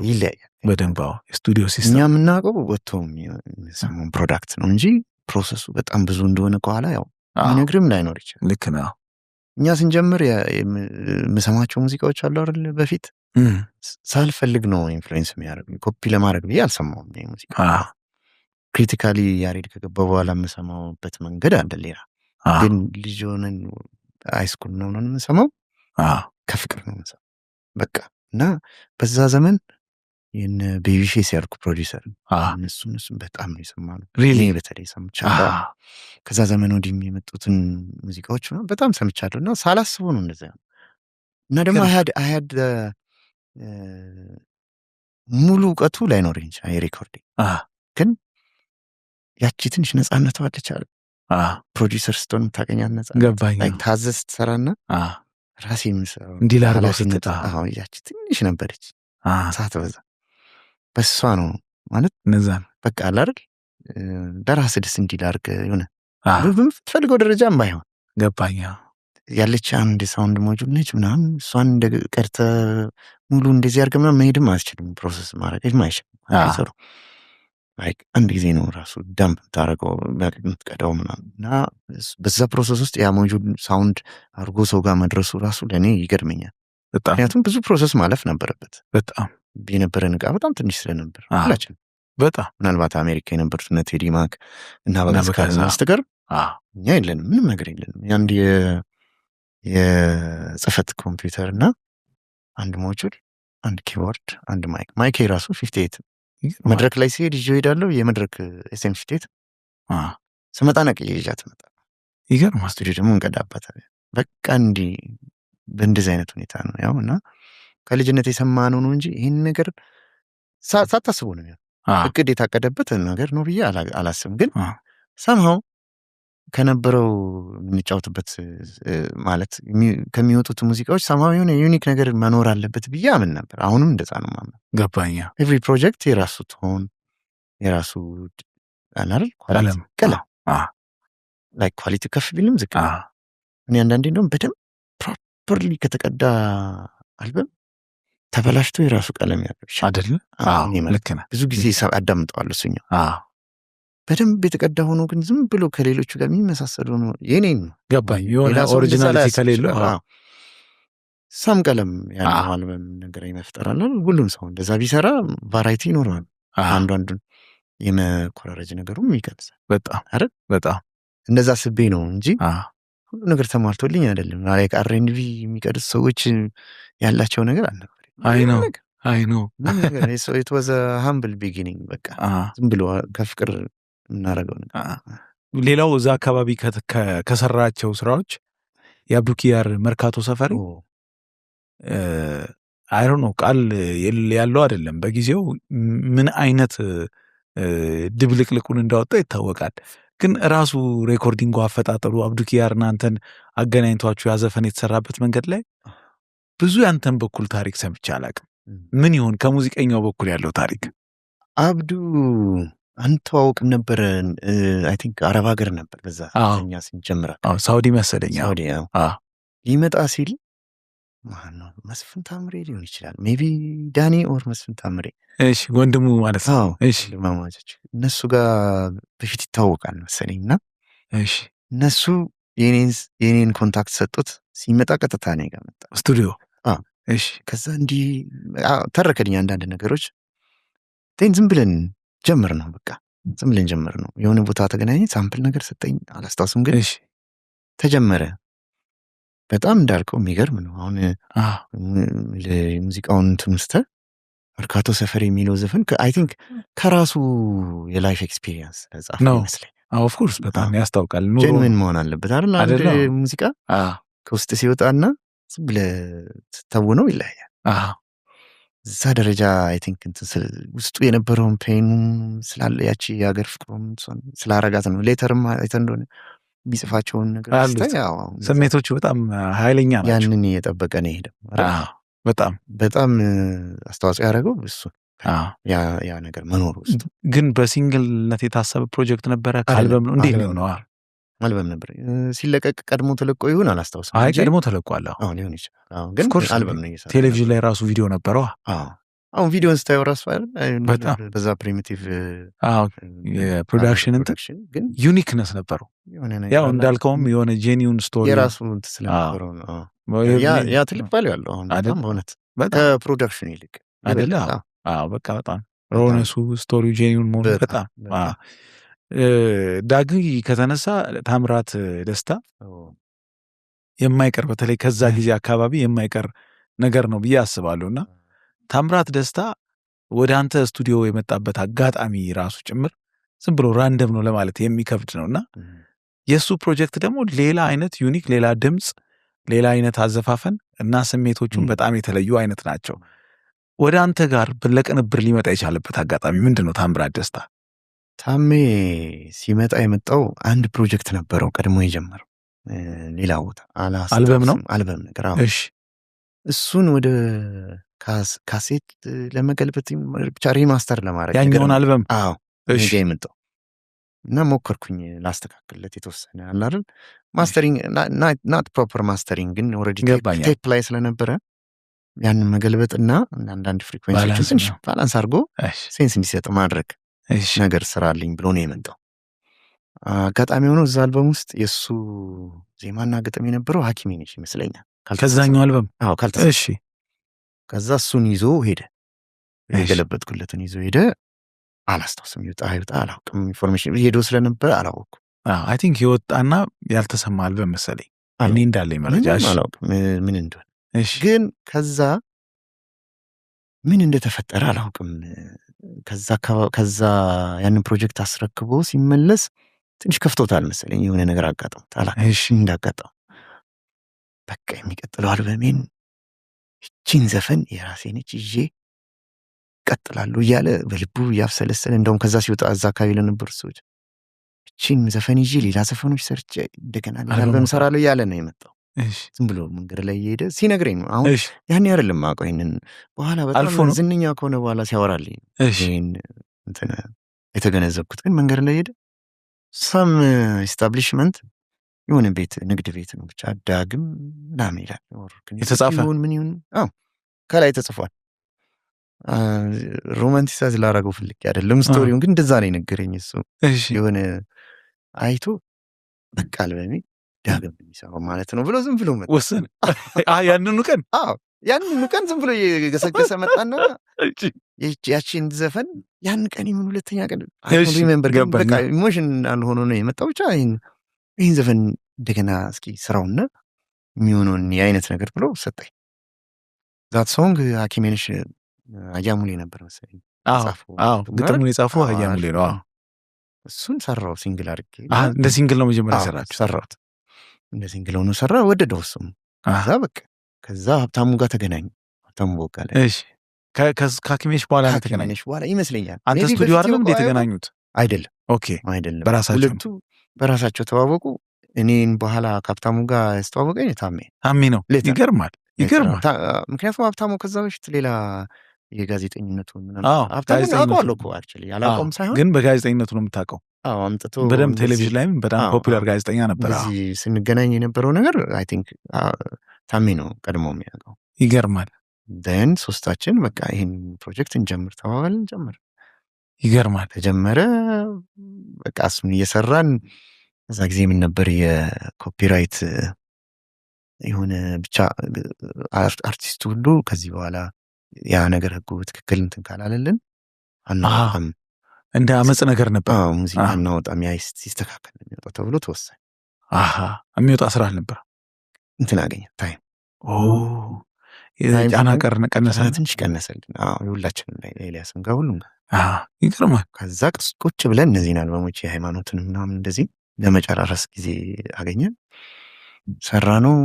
ይለያያል በደንብ። የስቱዲዮ ሲስተም እኛ የምናውቀው ወጥቶ የሚሰማውን ፕሮዳክት ነው እንጂ ፕሮሰሱ በጣም ብዙ እንደሆነ ከኋላ ያው ሚነግርም ላይኖር ይችላል። ልክ ነው። እኛ ስንጀምር የምሰማቸው ሙዚቃዎች አሉ አይደል፣ በፊት ሳልፈልግ ነው ኢንፍሉዌንስ የሚያደርግ ኮፒ ለማድረግ ብዬ አልሰማውም። ሙዚቃ ክሪቲካሊ ያሬድ ከገባ በኋላ የምሰማውበት መንገድ አለ ሌላ። ግን ልጅ ሆነን ሃይስኩል ነው የምንሰማው፣ ከፍቅር ነው የምንሰማው በቃ። እና በዛ ዘመን የነ ቤቢ ፌስ ያልኩ ፕሮዲውሰር እነሱን በጣም ነው የሰማነው። ሪሊ በተለይ ሰምቻለሁ። ከዛ ዘመን ወዲህ የመጡትን ሙዚቃዎች በጣም ሰምቻለሁ እና ሳላስበው ነው እንደዛ። እና ደግሞ አያድ ሙሉ እውቀቱ ላይኖር ይችላል የሪኮርዲንግ፣ ግን ያቺ ትንሽ ነፃነቷ አለቻለ። ፕሮዲውሰር ስትሆን የምታገኛት ነፃነት ገባኝ። ታዘዝ ትሰራና ራሴ የምሰራው እንዲህ ላድርገው ስትጣ ያቺ ትንሽ ነበረች ሳት በዛ በሷ ነው ማለት እነዛን በቃ አላርግ ለራስህ ደስ እንዲል አድርገህ የሆነ በምትፈልገው ደረጃም ባይሆን ገባኝ። ያለች አንድ ሳውንድ ሞጁል ነች ምናምን፣ እሷን እንደ ቀርተ ሙሉ እንደዚህ አድርገህ ምናምን መሄድም አያስችልም። ፕሮሰስ ማድረግ አይችልም ሰሩ አንድ ጊዜ ነው ራሱ ዳምፕ የምታደርገው የምትቀዳው ምናምን። እና በዛ ፕሮሰስ ውስጥ ያ ሞጁል ሳውንድ አድርጎ ሰው ጋር መድረሱ ራሱ ለእኔ ይገርመኛል። ምክንያቱም ብዙ ፕሮሰስ ማለፍ ነበረበት። በጣም የነበረን እቃ በጣም ትንሽ ስለነበር ሁላችን በጣም ምናልባት አሜሪካ የነበሩት እነ ቴዲ ማክ እና በጋስካር ማስተገር እኛ የለንም፣ ምንም ነገር የለንም። አንድ የጽህፈት ኮምፒውተር እና አንድ ሞጁል አንድ ኪቦርድ፣ አንድ ማይክ የራሱ 58 መድረክ ላይ ሲሄድ ይዤ እሄዳለሁ። የመድረክ ኤስኤም 58 ስመጣ ነቅዬ ይዣት እመጣለሁ። ይገርማል። ስቱዲዮ ደግሞ እንቀዳበታለን። በቃ እንዲህ በእንደዚህ አይነት ሁኔታ ነው ያው እና ከልጅነት የሰማነው ነው እንጂ ይህን ነገር ሳታስቡ ነው እቅድ የታቀደበት ነገር ነው ብዬ አላስብም። ግን ሰምሃው ከነበረው የምንጫወትበት ማለት ከሚወጡት ሙዚቃዎች ሰምሃው የሆነ ዩኒክ ነገር መኖር አለበት ብዬ አምን ነበር። አሁንም እንደዛ ነው ማምነው። ገባኛ። ኤቭሪ ፕሮጀክት የራሱ ቶን የራሱ አላል ቀለም ላይክ ኳሊቲ ከፍ ቢልም ዝቅ እኔ አንዳንዴ እንደውም በደንብ ፕሮፐርሊ ከተቀዳ አልበም ተበላሽቶ የራሱ ቀለም ያለው አይደል? ልክ ነህ። ብዙ ጊዜ አዳምጠዋለሁ እሱኛው በደንብ የተቀዳ ሆኖ ግን ዝም ብሎ ከሌሎቹ ጋር የሚመሳሰሉ ነው የኔን ነው። ገባኝ። የሆነ ኦሪጂናሊቲ ከሌለው ሳም ቀለም ያለው አልበም ነገር ይመፍጠራል። ሁሉም ሰው እንደዛ ቢሰራ ቫራይቲ ይኖረዋል። አንዱ አንዱን የመኮራረጅ ነገሩም ይቀንሳል። በጣም አይደል? በጣም እንደዛ ስቤ ነው እንጂ ሁሉ ነገር ተሟልቶልኝ አይደለም። ላይክ አር&ቢ የሚቀዱት ሰዎች ያላቸው ነገር አልነበር። አይ ነው it was a humble beginning በቃ ዝም ብሎ ከፍቅር እናረጋው ነገር። ሌላው እዛ አካባቢ ከሰራቸው ስራዎች የአብዱኪያር መርካቶ ሰፈሪ አይ ዶንት ኖ ቃል ያለው አይደለም። በጊዜው ምን አይነት ድብልቅልቁን እንዳወጣው ይታወቃል። ግን ራሱ ሬኮርዲንጉ አፈጣጠሩ አብዱኪያር እናንተን አገናኝቷችሁ ያዘፈን የተሰራበት መንገድ ላይ ብዙ ያንተን በኩል ታሪክ ሰምቼ አላቅም። ምን ይሆን ከሙዚቀኛው በኩል ያለው ታሪክ? አብዱ አንተዋውቅም ነበር። አይ ቲንክ አረብ ሀገር ነበር በዛ እኛ ስንጀምራ ሳውዲ መሰለኝ። ሳውዲ ሊመጣ ሲል ማነው መስፍን ታምሬ ሊሆን ይችላል። ሜቢ ዳኒ ኦር መስፍን ታምሬ። እሺ ወንድሙ ማለት ነው። እሺ ማማቾች እነሱ ጋር በፊት ይታወቃል መሰለኝ እና እሺ እነሱ የኔን ኮንታክት ሰጡት። ሲመጣ ቀጥታ እኔ ጋር መጣ ስቱዲዮ። እሺ ከዛ እንዲህ ተረከልኝ አንዳንድ ነገሮች ዝም ብለን ጀምር ነው በቃ ዝም ብለን ጀምር ነው። የሆነ ቦታ ተገናኘ ሳምፕል ነገር ሰጠኝ አላስታውስም፣ ግን እሺ ተጀመረ። በጣም እንዳልከው የሚገርም ነው። አሁን ሙዚቃውን ትምስተ መርካቶ ሰፈር የሚለው ዘፈን አይ ቲንክ ከራሱ የላይፍ ኤክስፒሪየንስ ጻፍ ይመስለኝ። ኦፍ ኮርስ በጣም ያስታውቃል። ጀንምን መሆን አለበት አይደል? አንድ ሙዚቃ ከውስጥ ሲወጣና ዝም ብለህ ስትተውነው ይለያያል። እዛ ደረጃ አይ ቲንክ ውስጡ የነበረውን ፔኑ ስላለ ያቺ የሀገር ፍቅሩም ስላረጋት ነው። ሌተርም አይተህ እንደሆነ የሚጽፋቸውን ነገሮች ስሜቶቹ በጣም ኃይለኛ ናቸው። ያንን የጠበቀ ነው የሄደው። በጣም አስተዋጽኦ ያደረገው እሱ ያ ነገር መኖሩ ውስጥ። ግን በሲንግልነት የታሰበ ፕሮጀክት ነበረ? ከአልበም ነው? እንዴት ነው? አልበም ነበር ሲለቀቅ። ቀድሞ ተለቆ ይሁን አላስታውስም። አይ ቀድሞ ተለቋል። ሊሆን ይችላል። ግን አልበም ነው እየሰራ። ቴሌቪዥን ላይ ራሱ ቪዲዮ ነበረው። አሁን ቪዲዮን ስታየው ራሱ በጣም በዛ ፕሪሚቲቭ የፕሮዳክሽን ግን ዩኒክነስ ነበረው። ያው እንዳልከውም የሆነ ጄኒውን ስቶሪ የራሱ ስለነበረው ያ ትልቅ ባለው ያለው አሁን በጣም በእውነት ከፕሮዳክሽን ይልቅ አይደለ? በቃ በጣም ሮነሱ ስቶሪው ጄኒውን መሆኑ በጣም ዳጊ ከተነሳ ታምራት ደስታ የማይቀር በተለይ ከዛ ጊዜ አካባቢ የማይቀር ነገር ነው ብዬ አስባለሁ። እና ታምራት ደስታ ወደ አንተ ስቱዲዮ የመጣበት አጋጣሚ ራሱ ጭምር ዝም ብሎ ራንደም ነው ለማለት የሚከብድ ነው። እና የእሱ ፕሮጀክት ደግሞ ሌላ አይነት ዩኒክ፣ ሌላ ድምፅ፣ ሌላ አይነት አዘፋፈን እና ስሜቶቹን በጣም የተለዩ አይነት ናቸው። ወደ አንተ ጋር ለቅንብር ሊመጣ የቻለበት አጋጣሚ ምንድን ነው? ታምራት ደስታ ታሜ ሲመጣ የመጣው አንድ ፕሮጀክት ነበረው ቀድሞ የጀመረው ሌላ ቦታ አልበም ነው አልበም ነገር። እሺ እሱን ወደ ካሴት ለመገልበጥ ብቻ ሪማስተር ለማድረግ ያኛውን አልበም እሺ የመጣው እና ሞከርኩኝ ላስተካክልለት የተወሰነ አለ አይደል ማስተሪንግ ናት ፕሮፐር ማስተሪንግ ግን ኦልሬዲ ቴፕ ላይ ስለነበረ ያንን መገልበጥና አንዳንድ ፍሪኩዌንሲዎችን ትንሽ ባላንስ አድርጎ ሴንስ እንዲሰጥ ማድረግ ነገር ስራልኝ ብሎ ነው የመጣው። አጋጣሚ ሆኖ እዛ አልበም ውስጥ የእሱ ዜማና ግጥም የነበረው ሐኪሜ ነሽ ይመስለኛል ከዛኛው አልበም። እሺ ከዛ እሱን ይዞ ሄደ፣ የገለበጥኩለትን ይዞ ሄደ። አላስታውስም ይወጣ አላውቅም፣ ኢንፎርሜሽን ሄዶ ስለነበር አላወቅኩም። አይ ቲንክ የወጣና ያልተሰማ አልበም መሰለኝ እኔ እንዳለኝ መረጃ አላውቅም ምን እንደሆነ። ግን ከዛ ምን እንደተፈጠረ አላውቅም። ከዛ ያንን ፕሮጀክት አስረክቦ ሲመለስ ትንሽ ከፍቶታል መሰለኝ፣ የሆነ ነገር አጋጥሞታል። እሺ እንዳጋጣው በቃ የሚቀጥለው አልበሜን እቺን ዘፈን የራሴ ነች ይዤ እቀጥላለሁ እያለ በልቡ እያብሰለሰለ፣ እንደውም ከዛ ሲወጣ እዛ አካባቢ ለነበሩ ሰዎች እቺን ዘፈን ይዤ ሌላ ዘፈኖች ሰርቼ እንደገና ሌላ አልበም እሰራለሁ እያለ ነው የመጣው። ዝም ብሎ መንገድ ላይ እየሄደ ሲነግረኝ ነው። አሁን ያኔ አይደለም የማውቀው ይሄንን፣ በኋላ በጣም ዝነኛ ከሆነ በኋላ ሲያወራልኝ ይሄን እንትን የተገነዘብኩት። ግን መንገድ ላይ ሄደ ሰም ኤስታብሊሽመንት የሆነ ቤት ንግድ ቤት ነው ብቻ ዳግም ምናምን ይላል። የተጻፈ ምን ይሁን ከላይ ተጽፏል። ሮማንቲሳይዝ ላደረገው ፍልክ አይደለም ስቶሪውን፣ ግን እንደዛ ነው የነገረኝ እሱ። የሆነ አይቶ በቃ አልበሜ ዳግም የሚሰራው ማለት ነው ብሎ ዝም ብሎ መጣ። ወሰነ ያንኑ ቀን ዝም ብሎ የገሰገሰ መጣና ያቺን ዘፈን ያን ቀን ይሁን ሁለተኛ ቀን ሪሜምበር፣ በቃ ኢሞሽን አልሆነ ነው የመጣው። ብቻ ይህን ዘፈን እንደገና እስኪ ስራውና የሚሆነውን የአይነት ነገር ብሎ ሰጠኝ። ዛት ሶንግ ሐኪሜነሽ አያሙሌ ነበር መሰለኝ ግጥሙን የጻፈው አያሙሌ ነው። እሱን ሰራው ሲንግል አድርጌ። እንደ ሲንግል ነው መጀመሪያ ሰራሁት። እንደ ሲንግል ሆኖ ሰራ፣ ወደደው እሱም። ከዛ በቃ ከዛ ሀብታሙ ጋር ተገናኙ። ሀብታሙ ቦጋለ ከሐኪሜነሽ በኋላ ይመስለኛል። አንተ ስቱዲዮ አይደለም እንደ የተገናኙት? አይደለም። ኦኬ አይደለም። በራሳቸው ሁለቱ በራሳቸው ተዋወቁ። እኔን በኋላ ከሀብታሙ ጋር ያስተዋወቀኝ ታሜ ነው። ይገርማል። ምክንያቱም ሀብታሙ ከዛ በፊት ሌላ የጋዜጠኝነቱ ሀብታሙ አውቀዋለሁ እኮ አክቹዋሊ አላውቀውም ሳይሆን፣ ግን በጋዜጠኝነቱ ነው የምታውቀው። አምጥቶ በደምብ ቴሌቪዥን ላይም በጣም ፖፑላር ጋዜጠኛ ነበር። እዚህ ስንገናኝ የነበረው ነገር አይ ቲንክ ታሜ ነው ቀድሞ የሚያውቀው። ይገርማል። ደን ሶስታችን በቃ ይህን ፕሮጀክት እንጀምር ተባባልን። ጀምር። ይገርማል። ተጀመረ። በቃ እሱን እየሰራን እዛ ጊዜ ምን ነበር የኮፒራይት የሆነ ብቻ አርቲስቱ ሁሉ ከዚህ በኋላ ያ ነገር ህጉ ትክክል እንትን ካላለልን አናወጣም፣ እንደ አመፅ ነገር ነበር። ሙዚቃ አናወጣም፣ ያ ሲስተካከል የሚወጣው ተብሎ ተወሰነ። የሚወጣ ስራ አልነበረ። እንትን አገኘ ታይም ጫና ቀነሰ፣ ትንሽ ቀነሰልን። የሁላችንም ላይ ኤልያስም ጋር ሁሉም ጋር። ይገርማል። ከዛ ቁጭ ብለን እነዚህን አልበሞች የሃይማኖትን ምናምን እንደዚህ ለመጨራረስ ጊዜ አገኘን። ሰራ ነው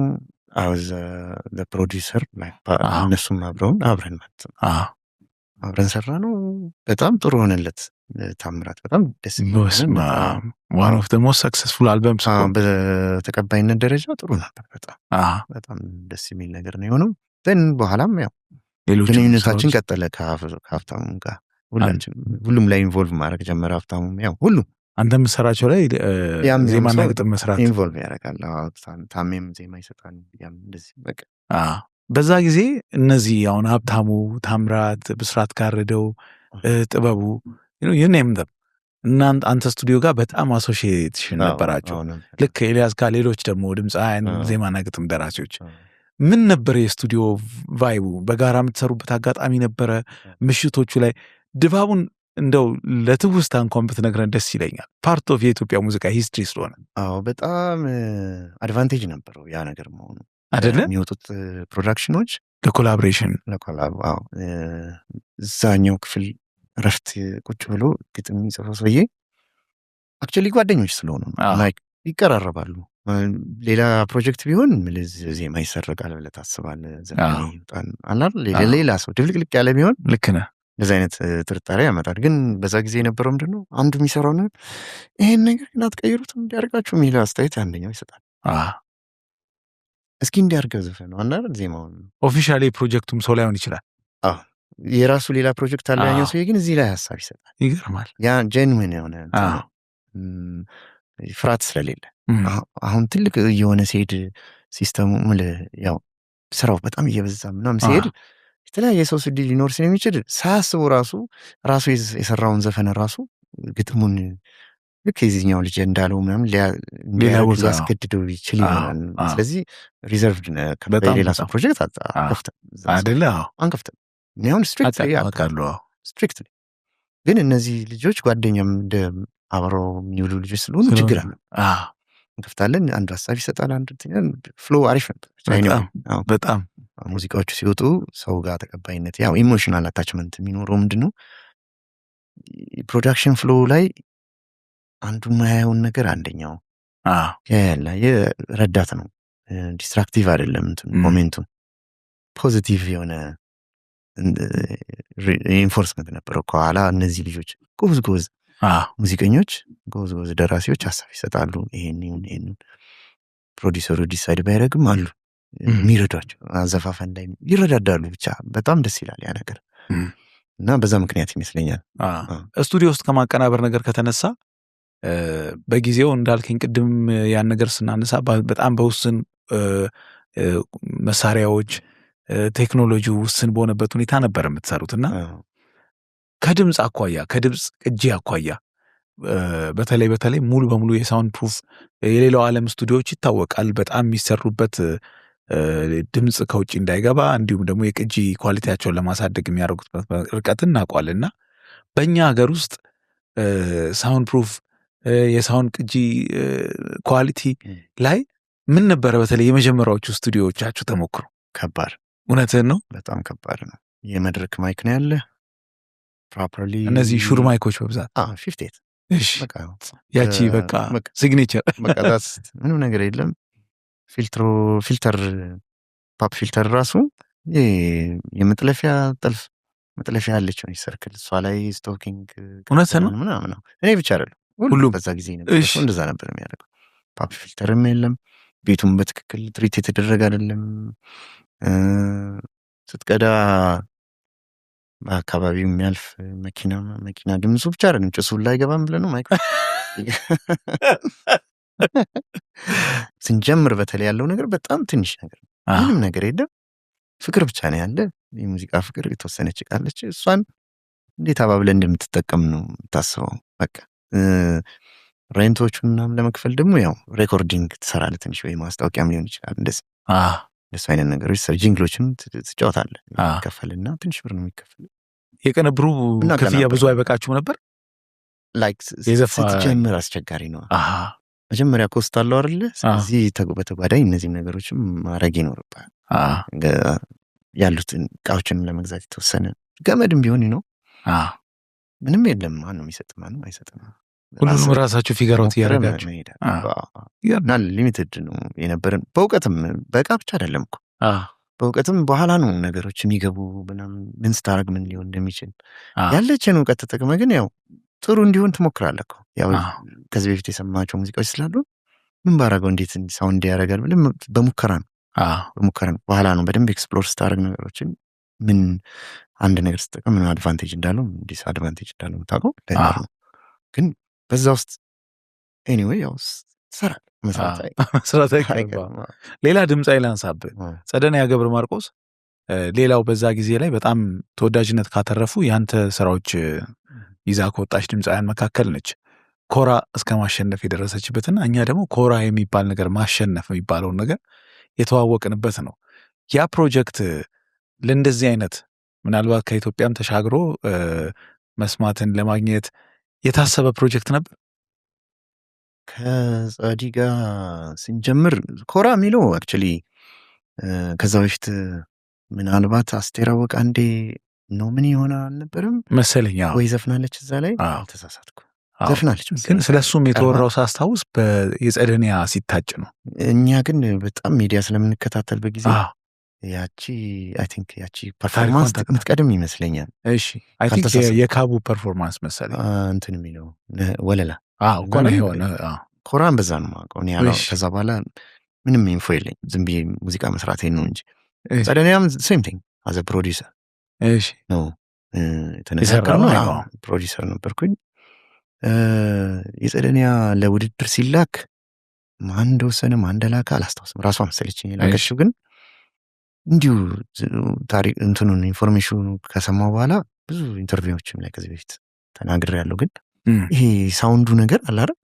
ፕሮዲውሰር እነሱም አብረን አብረን ሰራ ነው። በጣም ጥሩ ሆነለት። ታምራት በጣም ደስ ዋን ኦፍ ዘ ሞስት ሰክሰስፉል አልበምስ። በተቀባይነት ደረጃ ጥሩ ነበር። በጣም ደስ የሚል ነገር ነው የሆነው። ግን በኋላም ያው ግንኙነታችን ቀጠለ ከሀብታሙ ጋር። ሁሉም ላይ ኢንቮልቭ ማድረግ ጀመረ ሀብታሙ። ያው ሁሉም አንተ የምትሰራቸው ላይ ዜማና ግጥም መስራት ኢንቮልቭ ያደርጋል። ታሜም ዜማ ይሰጣል። ያም እንደዚህ በቃ በዛ ጊዜ እነዚህ አሁን ሀብታሙ፣ ታምራት፣ ብስራት ጋርደው፣ ጥበቡ ይህንም እናንተ አንተ ስቱዲዮ ጋር በጣም አሶሺዬሽን ነበራቸው። ልክ ኤልያስ ጋር ሌሎች ደግሞ ድምፃውያን፣ ዜማና ግጥም ደራሲዎች። ምን ነበር የስቱዲዮ ቫይቡ? በጋራ የምትሰሩበት አጋጣሚ ነበረ? ምሽቶቹ ላይ ድባቡን እንደው ለትውስታ እንኳን ብትነግረን ደስ ይለኛል። ፓርት ኦፍ የኢትዮጵያ ሙዚቃ ሂስትሪ ስለሆነ። በጣም አድቫንቴጅ ነበረው ያ ነገር መሆኑ አይደለ? የሚወጡት ፕሮዳክሽኖች ለኮላቦሬሽን እዛኛው ክፍል ረፍት ቁጭ ብሎ ግጥም የሚጽፈው ሰውዬ አክቹዋሊ ጓደኞች ስለሆኑ ይቀራረባሉ። ሌላ ፕሮጀክት ቢሆን ዜማ ይሰረቃል ብለህ ታስባለህ። ዘፈን ይወጣል። ሌላ ሰው ድብልቅልቅ ያለ ቢሆን ልክ ነህ፣ እንደዚህ አይነት ጥርጣሬ ያመጣል። ግን በዛ ጊዜ የነበረው ምንድን ነው አንዱ የሚሰራው ነገር ይሄን ነገር ግን አትቀይሩትም እንዲያደርጋችሁ የሚል አስተያየት አንደኛው ይሰጣል። እስኪ እንዲያርገው ዘፈን ነው ዜማውን ኦፊሻሊ ፕሮጀክቱም ሰው ላይሆን ይችላል። የራሱ ሌላ ፕሮጀክት አለ ያኛው ሰውዬ፣ ግን እዚህ ላይ ሀሳብ ይሰጣል። ይገርማል። ያ ጄንዊን የሆነ ፍርሃት ስለሌለ አሁን ትልቅ የሆነ ሲሄድ ሲስተሙ ያው ስራው በጣም እየበዛ ምናምን ሲሄድ የተለያየ ሰው ስዲ ሊኖር ስለሚችል ሳያስቡ ራሱ የሰራውን ዘፈን ራሱ ግጥሙን ልክ የዚህኛው ልጅ እንዳለው ምናምን ሊያስገድደው ይችል ይሆናል። ስለዚህ ሪዘርቭድ ሌላ ሰው ፕሮጀክት አንከፍትም። አሁን ስትሪክትሊ ግን እነዚህ ልጆች ጓደኛም እንደ አብረው የሚውሉ ልጆች ስለሆኑ ችግር አለ። እንከፍታለን። አንድ ሀሳብ ይሰጣል። አንድ ፍሎ አሪፍ ነበር በጣም ሙዚቃዎቹ ሲወጡ ሰው ጋር ተቀባይነት ያው ኢሞሽናል አታችመንት የሚኖረው ምንድነው ፕሮዳክሽን ፍሎ ላይ አንዱ የማያየውን ነገር አንደኛው ያላ የረዳት ነው ዲስትራክቲቭ አይደለም ኮሜንቱን ፖዚቲቭ የሆነ ኢንፎርስመንት ነበረው ከኋላ እነዚህ ልጆች ጎዝ ሙዚቀኞች ጎዝ ደራሲዎች ሀሳብ ይሰጣሉ ይሄን ፕሮዲሰሩ ዲሳይድ ባይረግም አሉ የሚረዷቸው አዘፋፈን ላይ ይረዳዳሉ ብቻ በጣም ደስ ይላል ያ ነገር እና በዛ ምክንያት ይመስለኛል ስቱዲዮ ውስጥ ከማቀናበር ነገር ከተነሳ በጊዜው እንዳልከኝ ቅድም ያን ነገር ስናነሳ በጣም በውስን መሳሪያዎች ቴክኖሎጂ ውስን በሆነበት ሁኔታ ነበር የምትሰሩትና ከድምጽ አኳያ ከድምጽ ቅጂ አኳያ በተለይ ሙሉ በሙሉ የሳውንድ ፕሩፍ የሌላው ዓለም ስቱዲዮዎች ይታወቃል በጣም የሚሰሩበት ድምጽ ከውጭ እንዳይገባ እንዲሁም ደግሞ የቅጂ ኳሊቲያቸውን ለማሳደግ የሚያደርጉት ርቀት እናውቃልና በእኛ ሀገር ውስጥ ሳውንድ ፕሩፍ የሳውንድ ቅጂ ኳሊቲ ላይ ምን ነበረ በተለይ የመጀመሪያዎቹ ስቱዲዮዎቻችሁ ተሞክሮ ከባድ እውነትህን ነው በጣም ከባድ ነው የመድረክ ማይክ ነው ያለ ፕሮፐርሊ እነዚህ ሹር ማይኮች በብዛት 58 እሺ ያቺ በቃ ሲግኔቸር በቃ ምንም ነገር የለም ፊልተር ፓፕ ፊልተር ራሱ የመጥለፊያ ጠልፍ መጥለፊያ ያለችው ሰርክል እሷ ላይ ስቶኪንግ እውነትህን ነው ምናምን ነው እኔ ብቻ አይደለም ሁሉ በዛ ጊዜ ነበር እንደዛ ነበር የሚያደርገው ፓፕ ፊልተርም የለም ቤቱም በትክክል ትሪት የተደረገ አይደለም ስትቀዳ በአካባቢው የሚያልፍ መኪና ድምፁ ብቻ አይደለም ጭሱ ላይ ገባም ብለ ነው ማይክ ስንጀምር በተለይ ያለው ነገር በጣም ትንሽ ነገር ምንም ነገር የለም ፍቅር ብቻ ነው ያለ የሙዚቃ ፍቅር የተወሰነች ቃለች እሷን እንዴት አባብለ እንደምትጠቀም ነው ታስበው በቃ ሬንቶቹን ምናምን ለመክፈል ደግሞ ያው ሬኮርዲንግ ትሰራለህ ትንሽ ወይ ማስታወቂያም ሊሆን ይችላል እንደዚህ ደስ አይነት ነገሮች ጅንግሎችን ትጫወታለህ ይከፈልና ትንሽ ብር ነው የሚከፈል የቀነብሩ ክፍያ ብዙ አይበቃችሁም ነበር ላይክ ስትጀምር አስቸጋሪ ነው መጀመሪያ ኮስት አለው አይደለ ስለዚህ በተጓዳኝ እነዚህ ነገሮችም ማድረግ ይኖርባል ያሉትን እቃዎችንም ለመግዛት የተወሰነ ገመድም ቢሆን ነው ምንም የለም ማን ነው የሚሰጥ ማንም አይሰጥም ሁሉንም ራሳችሁ ፊገራውት እያደረጋችሁ እና ሊሚትድ ነው የነበረን በእውቀትም በእቃ ብቻ አይደለም እኮ በእውቀትም በኋላ ነው ነገሮች የሚገቡ ምን ስታረግ ምን ሊሆን እንደሚችል ያለችን እውቀት ተጠቅመ ግን ያው ጥሩ እንዲሆን ትሞክራለህ እኮ ያው ከዚህ በፊት የሰማቸው ሙዚቃዎች ስላሉ ምን ባረገው እንዴት ሳውንድ ያደርጋል ብለን በሙከራ ነው በኋላ ነው በደንብ ኤክስፕሎር ስታረግ ነገሮችን ምን አንድ ነገር ስትጠቀም ምን አድቫንቴጅ እንዳለው ዲስ አድቫንቴጅ እንዳለው ታውቀው ነው ግን በዛ ውስጥ ኤኒዌይ ያው ሰራል መስራት ሌላ ድምጻዊ ላንሳብህ ጸደንያ ገብረ ማርቆስ ሌላው በዛ ጊዜ ላይ በጣም ተወዳጅነት ካተረፉ ያንተ ስራዎች ይዛ ከወጣች ድምጻውያን መካከል ነች ኮራ እስከ ማሸነፍ የደረሰችበትና እኛ ደግሞ ኮራ የሚባል ነገር ማሸነፍ የሚባለውን ነገር የተዋወቅንበት ነው ያ ፕሮጀክት ለእንደዚህ አይነት ምናልባት ከኢትዮጵያም ተሻግሮ መስማትን ለማግኘት የታሰበ ፕሮጀክት ነበር ከጸዲ ጋር ስንጀምር ኮራ የሚለው አክቹሊ ከዛ በፊት ምናልባት አስቴር አወቀ አንዴ ነው ምን ይሆናል አልነበረም መሰለኛ ወይ ዘፍናለች እዛ ላይ ተሳሳትኩ ዘፍናለች ግን ስለሱም የተወራው ሳስታውስ የጸደንያ ሲታጭ ነው እኛ ግን በጣም ሚዲያ ስለምንከታተል በጊዜ ያቺ አይ ቲንክ ያቺ ፐርፎርማንስ ምትቀድም ይመስለኛል እሺ አይ ቲንክ የካቡ ፐርፎርማንስ መሰለኝ እንትን የሚለው ወለላ ኮነ ሆነ ኮራን በዛ ነው ማውቀው እኔ ያለው ከዛ በኋላ ምንም ኢንፎ የለኝ ዝም ብዬ ሙዚቃ መስራት ነው እንጂ ጸደንያም ሴም ቲንግ አዘ ፕሮዲውሰር እሺ ነው የተነሳው ፕሮዲውሰር ነበርኩኝ የጸደንያ ለውድድር ሲላክ ማን እንደወሰነ ማን እንደላከ አላስታውስም ራሷ መሰለችኝ የላከችው ግን እንዲሁ ታሪክ እንትኑን ኢንፎርሜሽኑ ከሰማው በኋላ ብዙ ኢንተርቪዎችም ላይ ከዚህ በፊት ተናግሬያለሁ ግን ይሄ ሳውንዱ ነገር አለ አይደል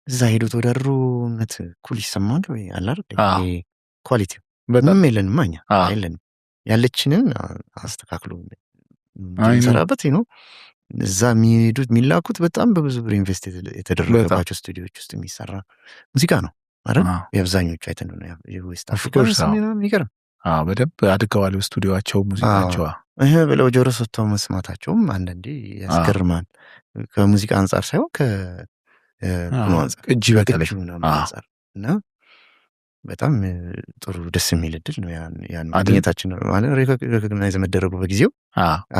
እዛ ሄዶ ተወዳድሮ እውነት ኩል ይሰማል ወይ አለ አይደል ይሄ ኳሊቲ በጣም የለንም እኛ የለንም ያለችንን አስተካክሎ እንሰራበት ነው እዛ የሚሄዱት የሚላኩት በጣም በብዙ ብር ኢንቨስት የተደረገባቸው ስቱዲዮዎች ውስጥ የሚሰራ ሙዚቃ ነው አይደል የአብዛኞቹ አይተን ነው የዌስት አፍሪካ ይገርም በደንብ አድገዋል ስቱዲዮአቸው ሙዚቃቸው ብለው ጆሮ ሰጥተው መስማታቸውም አንዳንዴ ያስገርማል። ከሙዚቃ አንጻር ሳይሆን ቅጂ በተለይ አንጻር እና በጣም ጥሩ ደስ የሚል እድል ነው ያን ማግኘታችን ማለት ሪኮግናይዝ መደረጉ በጊዜው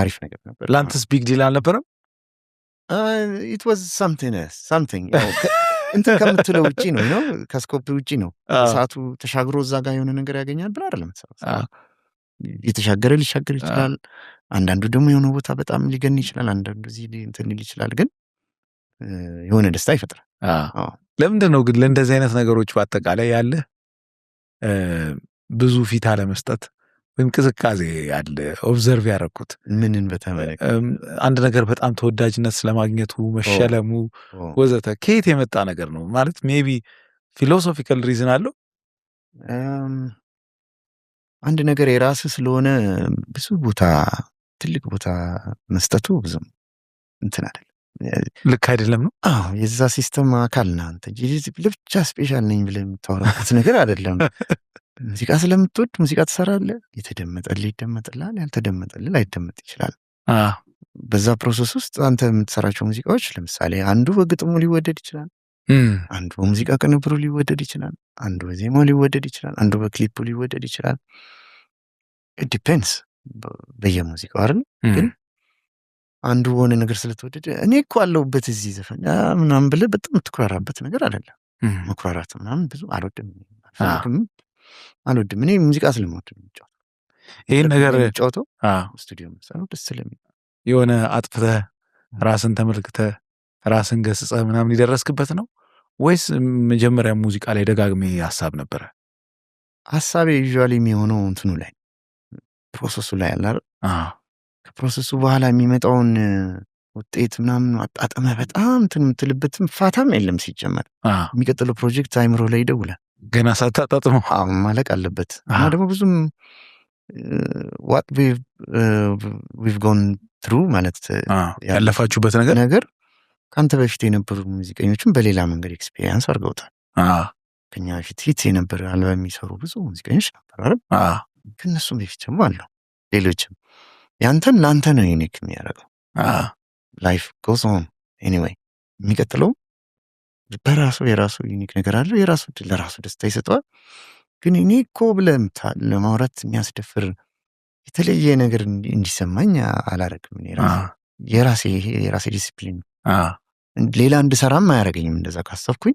አሪፍ ነገር ነበር። ላንተስ ቢግ ዲል አልነበረም? ኢት ዋዝ ሳምቲንግ እንትን ከምትለው ውጪ ነው ከስኮፕ ውጪ ነው። ሰዓቱ ተሻግሮ እዛ ጋር የሆነ ነገር ያገኛል ብላ አይደለም የተሻገረ ሊሻገር ይችላል። አንዳንዱ ደግሞ የሆነ ቦታ በጣም ሊገን ይችላል። አንዳንዱ እዚህ እንትን ሊል ይችላል። ግን የሆነ ደስታ ይፈጥራል። ለምንድን ነው ግን ለእንደዚህ አይነት ነገሮች በአጠቃላይ ያለ ብዙ ፊት አለመስጠት ወይም ቅዝቃዜ ያለ ኦብዘርቭ ያደረኩት? ምንን በተመለከተ አንድ ነገር በጣም ተወዳጅነት ስለማግኘቱ መሸለሙ ወዘተ ከየት የመጣ ነገር ነው ማለት ሜቢ ፊሎሶፊካል ሪዝን አለው? አንድ ነገር የራስ ስለሆነ ብዙ ቦታ ትልቅ ቦታ መስጠቱ ብዙም እንትን አይደለም፣ ልክ አይደለም ነው። የዛ ሲስተም አካል ነህ አንተ እንጂ ለብቻ ስፔሻል ነኝ ብለህ የምታወራበት ነገር አይደለም። ሙዚቃ ስለምትወድ ሙዚቃ ትሰራለህ። የተደመጠልህ ይደመጥልሃል፣ ያልተደመጠልህ ላይደመጥ ይችላል። በዛ ፕሮሰስ ውስጥ አንተ የምትሰራቸው ሙዚቃዎች ለምሳሌ አንዱ በግጥሙ ሊወደድ ይችላል፣ አንዱ በሙዚቃ ቅንብሩ ሊወደድ ይችላል፣ አንዱ በዜማው ሊወደድ ይችላል፣ አንዱ በክሊፑ ሊወደድ ይችላል። ዲፔንስ በየሙዚቃው አይደል? ግን አንዱ በሆነ ነገር ስለተወደደ እኔ እኮ አለሁበት እዚህ ዘፈን ምናምን ብለህ በጣም የምትኩራራበት ነገር አይደለም። መኩራራት ምናምን ብዙ አልወድም። እኔ ሙዚቃ ስለምወድ ነው የምጫወተው። ይህን ነገር የምጫወተው ስቱዲዮ የምሰራው ደስ ስለሚል የሆነ አጥፍተህ ራስን ተመልክተህ ራስን ገስጸህ ምናምን የደረስክበት ነው ወይስ መጀመሪያ ሙዚቃ ላይ ደጋግሜ ሀሳብ ነበረ? ሀሳቤ ዩዥዋሊ የሚሆነው እንትኑ ላይ ፕሮሰሱ ላይ አለ። ከፕሮሰሱ በኋላ የሚመጣውን ውጤት ምናምን አጣጥመህ በጣም እንትን የምትልበትም ፋታም የለም። ሲጀመር የሚቀጥለው ፕሮጀክት አይምሮ ላይ ይደውላል። ገና ሳታጣጥመው ማለቅ አለበት እና ደግሞ ብዙም ዋት ዊቭ ጎን ትሩ ማለት ያለፋችሁበት ነገር ከአንተ በፊት የነበሩ ሙዚቀኞችም በሌላ መንገድ ኤክስፔሪንስ አድርገውታል። ከኛ በፊት ሂት የነበረ አልበም የሚሰሩ ብዙ ሙዚቀኞች ነበር አይደል? ከእነሱም በፊት ደግሞ አለው ሌሎችም። ያንተን ለአንተ ነው ዩኒክ የሚያደርገው። ላይፍ ጎስ ኦን ኤኒዌይ። የሚቀጥለው በራሱ የራሱ ዩኒክ ነገር አለው። የራሱ ለራሱ ደስታ ይሰጠዋል። ግን እኔ እኮ ብለህ ለማውራት የሚያስደፍር የተለየ ነገር እንዲሰማኝ አላረግም። የራሴ ዲሲፕሊን ሌላ እንድሰራም አያረገኝም። እንደዛ ካሰብኩኝ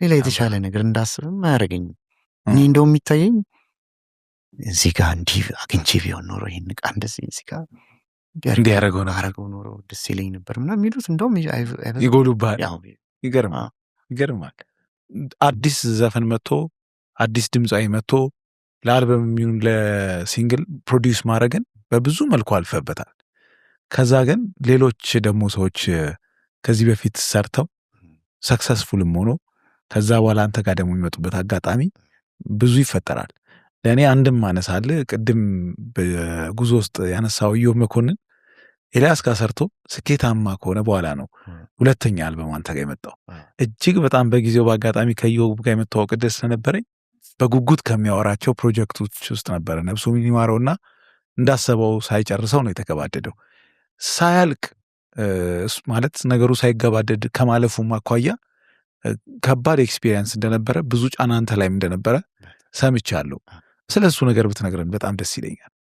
ሌላ የተሻለ ነገር እንዳስብም አያረገኝም። እኔ እንደውም የሚታየኝ እዚህ ጋር እንዲህ አግኝቼ ቢሆን ኖሮ ይህን ዕቃ እንደዚህ እዚህ ጋር እንዲያረገው ኖሮ ደስ ይለኝ ነበር ምናምን የሚሉት እንደውም ይጎሉብሃል። ይገርማል። አዲስ ዘፈን መጥቶ አዲስ ድምፃዊ መጥቶ ለአልበም የሚሆን ለሲንግል ፕሮዲውስ ማድረግን በብዙ መልኩ አልፈበታል። ከዛ ግን ሌሎች ደግሞ ሰዎች ከዚህ በፊት ሰርተው ሰክሰስፉልም ሆኖ ከዛ በኋላ አንተ ጋር ደግሞ የሚመጡበት አጋጣሚ ብዙ ይፈጠራል። ለእኔ አንድም አነሳል ቅድም በጉዞ ውስጥ ያነሳው ኢዮብ መኮንን ኤልያስ ጋር ሰርቶ ስኬታማ ከሆነ በኋላ ነው ሁለተኛ አልበም አንተ ጋር የመጣው። እጅግ በጣም በጊዜው በአጋጣሚ ከኢዮብ ጋር የመታወቅ ዕድል ስለነበረኝ በጉጉት ከሚያወራቸው ፕሮጀክቶች ውስጥ ነበረ። ነፍሱ ይማረውና እንዳሰበው ሳይጨርሰው ነው የተገባደደው። ሳያልቅ ማለት ነገሩ ሳይገባደድ ከማለፉም አኳያ ከባድ ኤክስፒሪየንስ እንደነበረ ብዙ ጫና አንተ ላይም እንደነበረ ሰምቻለሁ። ስለ እሱ ነገር ብትነግረን በጣም ደስ ይለኛል።